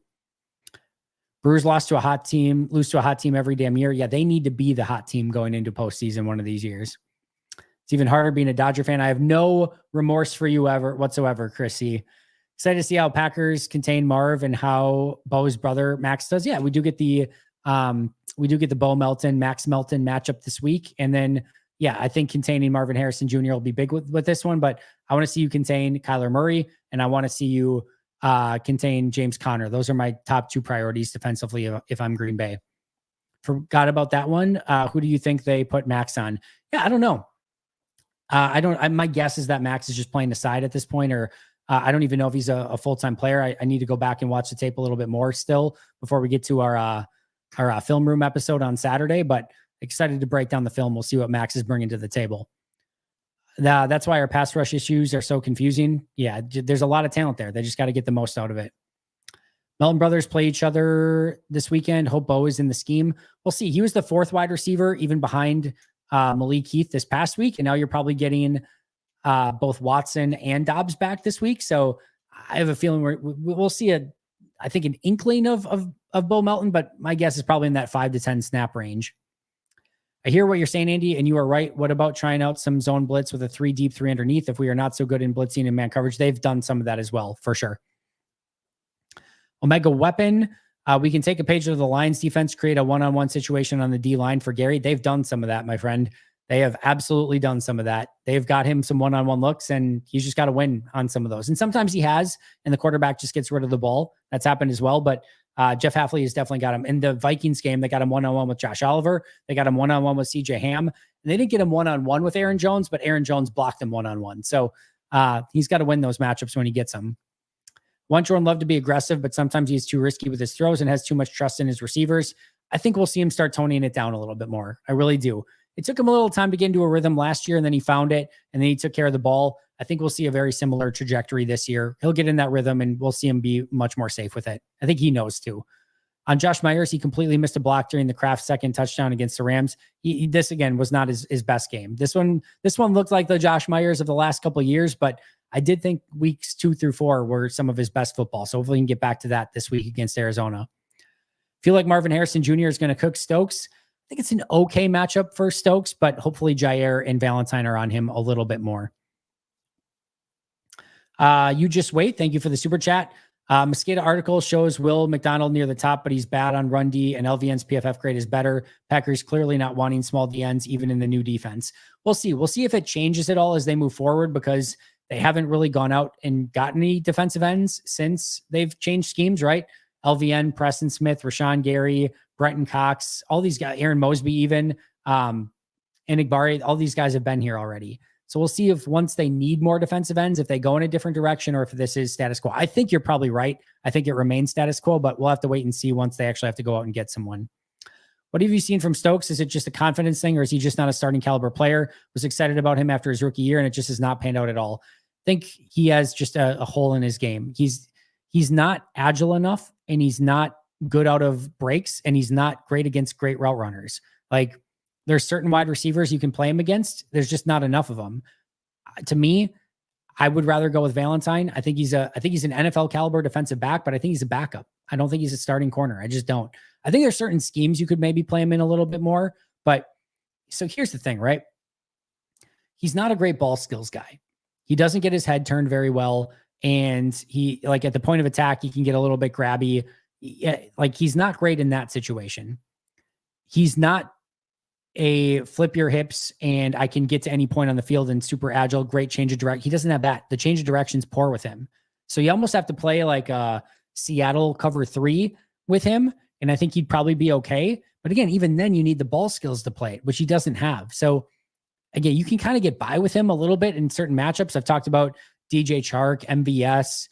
Brewers lose to a hot team every damn year. Yeah, they need to be the hot team going into postseason one of these years. It's even harder being a Dodger fan. I have no remorse for you whatsoever, Chrissy. Excited to see how Packers contain Marv and how Bo's brother Max does. Yeah, we do get the Bo Melton, Max Melton matchup this week. And then, yeah, I think containing Marvin Harrison Jr. will be big with this one, but I want to see you contain Kyler Murray, and I want to see you contain James Conner. Those are my top 2 priorities defensively if I'm Green Bay. Forgot about that one. Who do you think they put Max on? Yeah, I don't know. My guess is that Max is just playing the side at this point, or I don't even know if he's a full-time player. I need to go back and watch the tape a little bit more still before we get to our film room episode on Saturday, but excited to break down the film. We'll see what Max is bringing to the table. That's why our pass rush issues are so confusing. Yeah, there's a lot of talent there. They just got to get the most out of it. Melton brothers play each other this weekend. Hope Bo is in the scheme. We'll see. He was the 4th wide receiver, even behind Malik Heath this past week. And now you're probably getting both Watson and Dobbs back this week. So I have a feeling we'll see an inkling of Bo Melton, but my guess is probably in that 5 to 10 snap range. I hear what you're saying, Andy, and you are right. What about trying out some zone blitz with a 3 deep, 3 underneath? If we are not so good in blitzing and man coverage, they've done some of that as well, for sure. Omega Weapon. We can take a page of the Lions defense, create a one-on-one situation on the D line for Gary. They've done some of that, my friend. They have absolutely done some of that. They've got him some one-on-one looks, and he's just got to win on some of those. And sometimes he has, and the quarterback just gets rid of the ball. That's happened as well. But Jeff Hafley has definitely got him. In the Vikings game, they got him one-on-one with Josh Oliver. They got him one-on-one with CJ Ham. And they didn't get him one-on-one with Aaron Jones, but Aaron Jones blocked him one-on-one. So he's got to win those matchups when he gets them. Want Jordan Love to be aggressive, but sometimes he's too risky with his throws and has too much trust in his receivers. I think we'll see him start toning it down a little bit more. I really do. It took him a little time to get into a rhythm last year, and then he found it, and then he took care of the ball. I think we'll see a very similar trajectory this year. He'll get in that rhythm, and we'll see him be much more safe with it. I think he knows too. On Josh Myers, he completely missed a block during the Kraft second touchdown against the Rams. This again was not his best game. This one looked like the Josh Myers of the last couple of years, but I did think weeks 2 through 4 were some of his best football. So hopefully he can get back to that this week against Arizona. Feel like Marvin Harrison Jr. is going to cook Stokes. I think it's an okay matchup for Stokes, but hopefully Jair and Valentine are on him a little bit more. You just wait. Thank you for the super chat. Mosqueda article shows Will McDonald near the top, but he's bad on run D, and LVN's PFF grade is better. Packers clearly not wanting small DNs, even in the new defense. We'll see. We'll see if it changes at all as they move forward, because they haven't really gone out and gotten any defensive ends since they've changed schemes, right? LVN, Preston Smith, Rashawn Gary, Brenton Cox, all these guys, Aaron Mosby even, and Igbari, all these guys have been here already. So we'll see if once they need more defensive ends, if they go in a different direction or if this is status quo. I think you're probably right. I think it remains status quo, but we'll have to wait and see once they actually have to go out and get someone. What have you seen from Stokes? Is it just a confidence thing, or is he just not a starting caliber player? Was excited about him after his rookie year, and it just has not panned out at all. I think he has just a hole in his game. He's not agile enough, and he's not good out of breaks, and he's not great against great route runners. Like, there's certain wide receivers you can play him against. There's just not enough of them. To me, I would rather go with Valentine. I think he's an NFL caliber defensive back, but I think he's a backup. I don't think he's a starting corner. I just don't. I think there's certain schemes you could maybe play him in a little bit more. But so here's the thing, right? He's not a great ball skills guy. He doesn't get his head turned very well. And he, like, at the point of attack, he can get a little bit grabby. Like, he's not great in that situation. He's not a flip your hips and I can get to any point on the field and super agile, great change of direction. He doesn't have that. The change of direction's poor with him. So you almost have to play like a Seattle cover 3 with him. And I think he'd probably be okay. But again, even then you need the ball skills to play it, which he doesn't have. So again, you can kind of get by with him a little bit in certain matchups. I've talked about DJ Chark, MVS,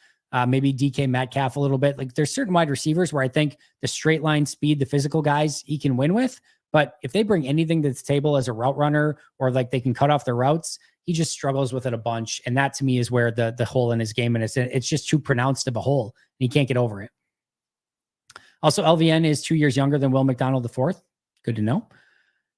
maybe DK Metcalf a little bit. Like, there's certain wide receivers where I think the straight line speed, the physical guys he can win with. But if they bring anything to the table as a route runner, or like they can cut off their routes, he just struggles with it a bunch. And that to me is where the hole in his game, and it's just too pronounced of a hole, and he can't get over it. Also, LVN is 2 years younger than Will McDonald IV. Good to know.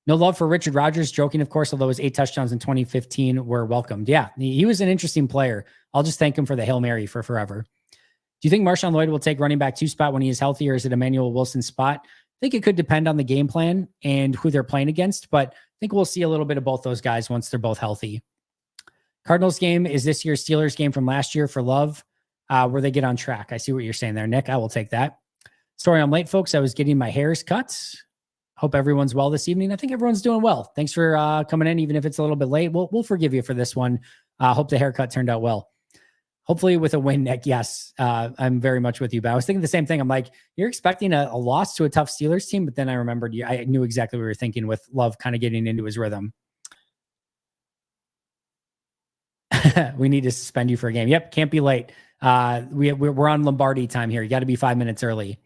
No love for Richard Rodgers. Joking, of course, although his 8 touchdowns in 2015 were welcomed. Yeah, he was an interesting player. I'll just thank him for the Hail Mary for forever. Do you think Marshawn Lloyd will take running back 2 spot when he is healthy, or is it Emmanuel Wilson's spot? I think it could depend on the game plan and who they're playing against, but I think we'll see a little bit of both those guys once they're both healthy. Cardinals game is this year's Steelers game from last year for Love, where they get on track. I see what you're saying there, Nick. I will take that. Sorry I'm late, folks. I was getting my hairs cut. Hope everyone's well this evening. I think everyone's doing well. Thanks for coming in, even if it's a little bit late. We'll forgive you for this one. Hope the haircut turned out well. Hopefully with a win, Nick. Yes, I'm very much with you. But I was thinking the same thing. I'm like, you're expecting a loss to a tough Steelers team, but then I remembered you. I knew exactly what you were thinking with Love kind of getting into his rhythm. We need to suspend you for a game. Yep, can't be late. We're on Lombardi time here. You got to be 5 minutes early.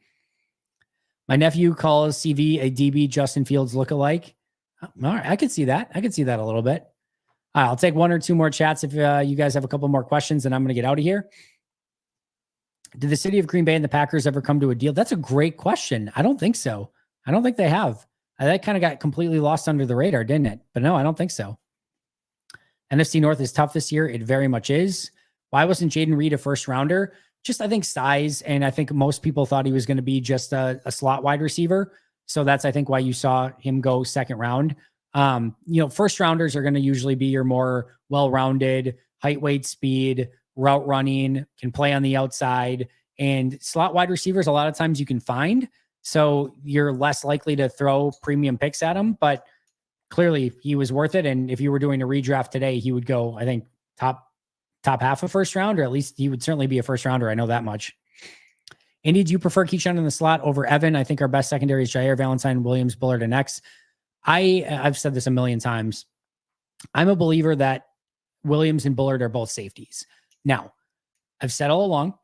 My nephew calls CV a DB Justin Fields lookalike. All right, I could see that. I could see that a little bit. I'll take 1 or 2 more chats if you guys have a couple more questions, and I'm going to get out of here. Did the city of Green Bay and the Packers ever come to a deal? That's a great question. I don't think so. I don't think they have. That kind of got completely lost under the radar, didn't it? But no, I don't think so. NFC North is tough this year. It very much is. Why wasn't Jaden Reed a first rounder? Just, I think, size. And I think most people thought he was going to be just a slot wide receiver. So that's, I think, why you saw him go second round. First rounders are going to usually be your more well-rounded, height, weight, speed, route running, can play on the outside, and slot wide receivers. A lot of times you can find, so you're less likely to throw premium picks at him, but clearly he was worth it. And if you were doing a redraft today, he would go, I think, top half of first round, or at least he would certainly be a first rounder. I know that much. Andy, do you prefer Keyshawn in the slot over Evan? I think our best secondary is Jair, Valentine, Williams, Bullard, and X. I've said this a million times. I'm a believer that Williams and Bullard are both safeties. Now, I've said all along,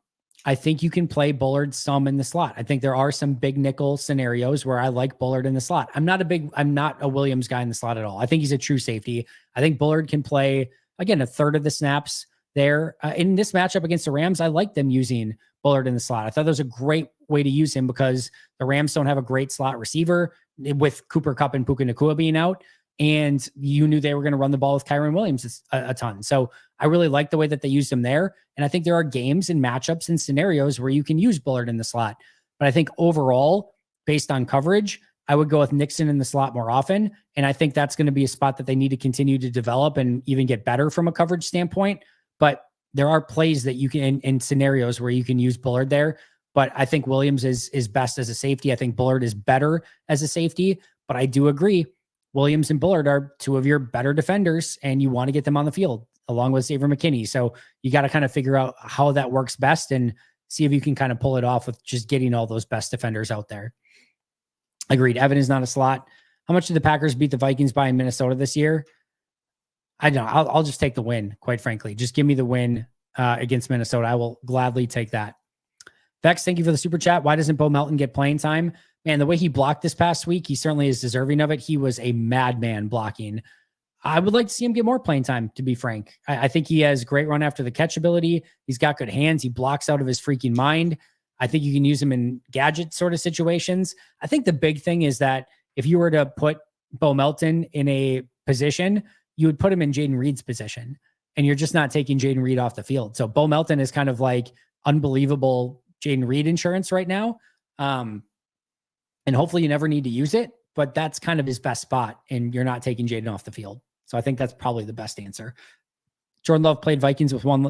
I think you can play Bullard some in the slot. I think there are some big nickel scenarios where I like Bullard in the slot. I'm not a Williams guy in the slot at all. I think he's a true safety. I think Bullard can play, again, a third of the snaps there. In this matchup against the Rams, I like them using Bullard in the slot. I thought that was a great way to use him because the Rams don't have a great slot receiver with Cooper Kupp and Puka Nacua being out. And you knew they were going to run the ball with Kyren Williams a ton. So I really like the way that they used him there. And I think there are games and matchups and scenarios where you can use Bullard in the slot. But I think overall, based on coverage, I would go with Nixon in the slot more often. And I think that's going to be a spot that they need to continue to develop and even get better from a coverage standpoint. But there are plays that you can, in scenarios where you can use Bullard there. But I think Williams is best as a safety. I think Bullard is better as a safety. But I do agree, Williams and Bullard are two of your better defenders, and you want to get them on the field along with Xavier McKinney. So you got to kind of figure out how that works best and see if you can kind of pull it off with just getting all those best defenders out there. Agreed. Evan is not a slot. How much did the Packers beat the Vikings by in Minnesota this year? I don't know. I'll just take the win, quite frankly. Just give me the win against Minnesota. I will gladly take that. Vex, thank you for the super chat. Why doesn't Bo Melton get playing time? Man, the way he blocked this past week, he certainly is deserving of it. He was a madman blocking. I would like to see him get more playing time, to be frank. I think he has great run after the catch ability. He's got good hands. He blocks out of his freaking mind. I think you can use him in gadget sort of situations. I think the big thing is that if you were to put Bo Melton in a position, you would put him in Jaden Reed's position, and you're just not taking Jaden Reed off the field. So Bo Melton is kind of like unbelievable Jaden Reed insurance right now. And hopefully you never need to use it, but that's kind of his best spot, and you're not taking Jaden off the field. So I think that's probably the best answer. Jordan Love played the Vikings with one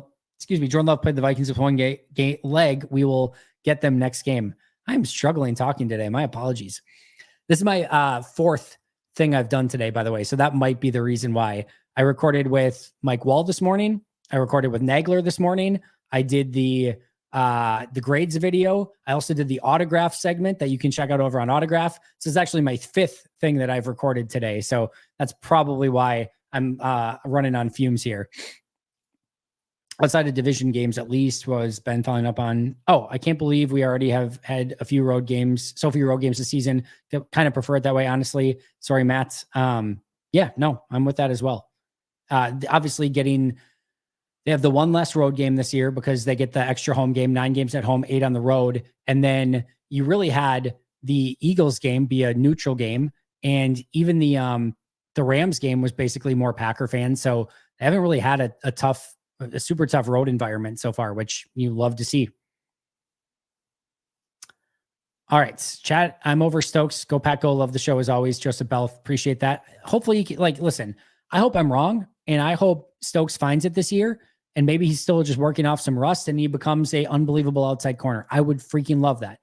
leg. We will get them next game. I'm struggling talking today. My apologies. This is my fourth thing I've done today, by the way. So that might be the reason why. I recorded with Mike Wall this morning. I recorded with Nagler this morning. I did the grades video. I also did the autograph segment that you can check out over on Autograph. So it's actually my fifth thing that I've recorded today. So that's probably why I'm running on fumes here. Outside of division games, at least, was Ben following up on, I can't believe we already have had a few road games this season. Kind of prefer it that way, honestly. Sorry, Matt. Yeah, no, I'm with that as well. Obviously they have the one less road game this year because they get the extra home game, 9 games at home, 8 on the road. And then you really had the Eagles game be a neutral game. And even the Rams game was basically more Packer fans. So they haven't really had a super tough road environment so far, which you love to see. All right, chat. I'm over Stokes. Go Pack Go. Love the show as always. Joseph Bell. Appreciate that. Hopefully, listen, I hope I'm wrong. And I hope Stokes finds it this year. And maybe he's still just working off some rust and he becomes a unbelievable outside corner. I would freaking love that.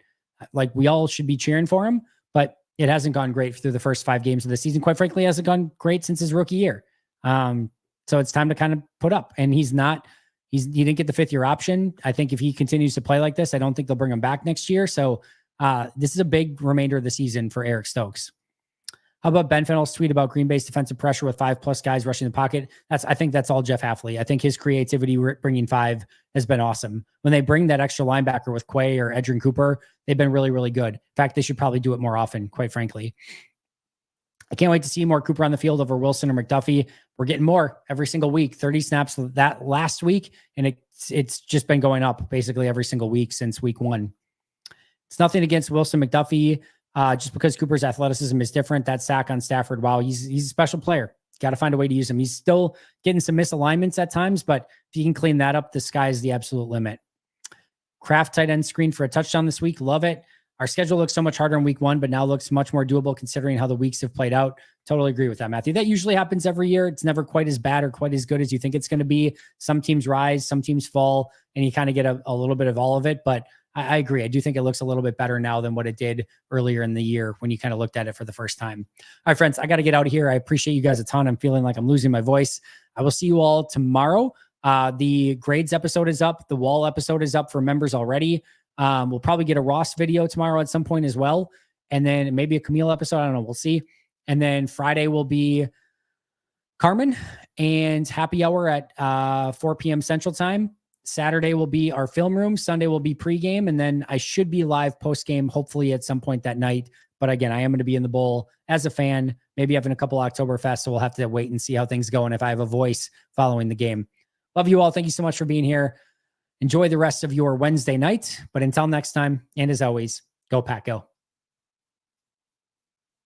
Like, we all should be cheering for him, but it hasn't gone great through the first 5 games of the season. Quite frankly, it hasn't gone great since his rookie year. So it's time to kind of put up. And he didn't get the 5th-year option. I think if he continues to play like this, I don't think they'll bring him back next year. So this is a big remainder of the season for Eric Stokes. How about Ben Fennell's tweet about Green Bay's defensive pressure with 5+ guys rushing the pocket? I think that's all Jeff Hafley. I think his creativity bringing 5 has been awesome. When they bring that extra linebacker with Quay or Edrin Cooper, they've been really, really good. In fact, they should probably do it more often, quite frankly. I can't wait to see more Cooper on the field over Wilson or McDuffie. We're getting more every single week. 30 snaps that last week, and it's just been going up basically every single week since week 1. It's nothing against Wilson McDuffie. Just because Cooper's athleticism is different. That sack on Stafford, wow, he's a special player. Got to find a way to use him. He's still getting some misalignments at times, but if you can clean that up, the sky is the absolute limit. Kraft tight end screen for a touchdown this week. Love it. Our schedule looks so much harder in week 1, but now looks much more doable considering how the weeks have played out. Totally agree with that, Matthew. That usually happens every year. It's never quite as bad or quite as good as you think it's going to be. Some teams rise, some teams fall, and you kind of get a little bit of all of it. But I agree. I do think it looks a little bit better now than what it did earlier in the year when you kind of looked at it for the first time. All right, friends, I got to get out of here. I appreciate you guys a ton. I'm feeling like I'm losing my voice. I will see you all tomorrow. The grades episode is up. The wall episode is up for members already. We'll probably get a Ross video tomorrow at some point as well. And then maybe a Camille episode. I don't know. We'll see. And then Friday will be Carmen and happy hour at 4 p.m. Central Time. Saturday will be our film room. Sunday will be pregame. And then I should be live postgame, hopefully at some point that night. But again, I am going to be in the bowl as a fan, maybe having a couple Oktoberfest. So we'll have to wait and see how things go and if I have a voice following the game. Love you all. Thank you so much for being here. Enjoy the rest of your Wednesday night. But until next time, and as always, go Pack Go.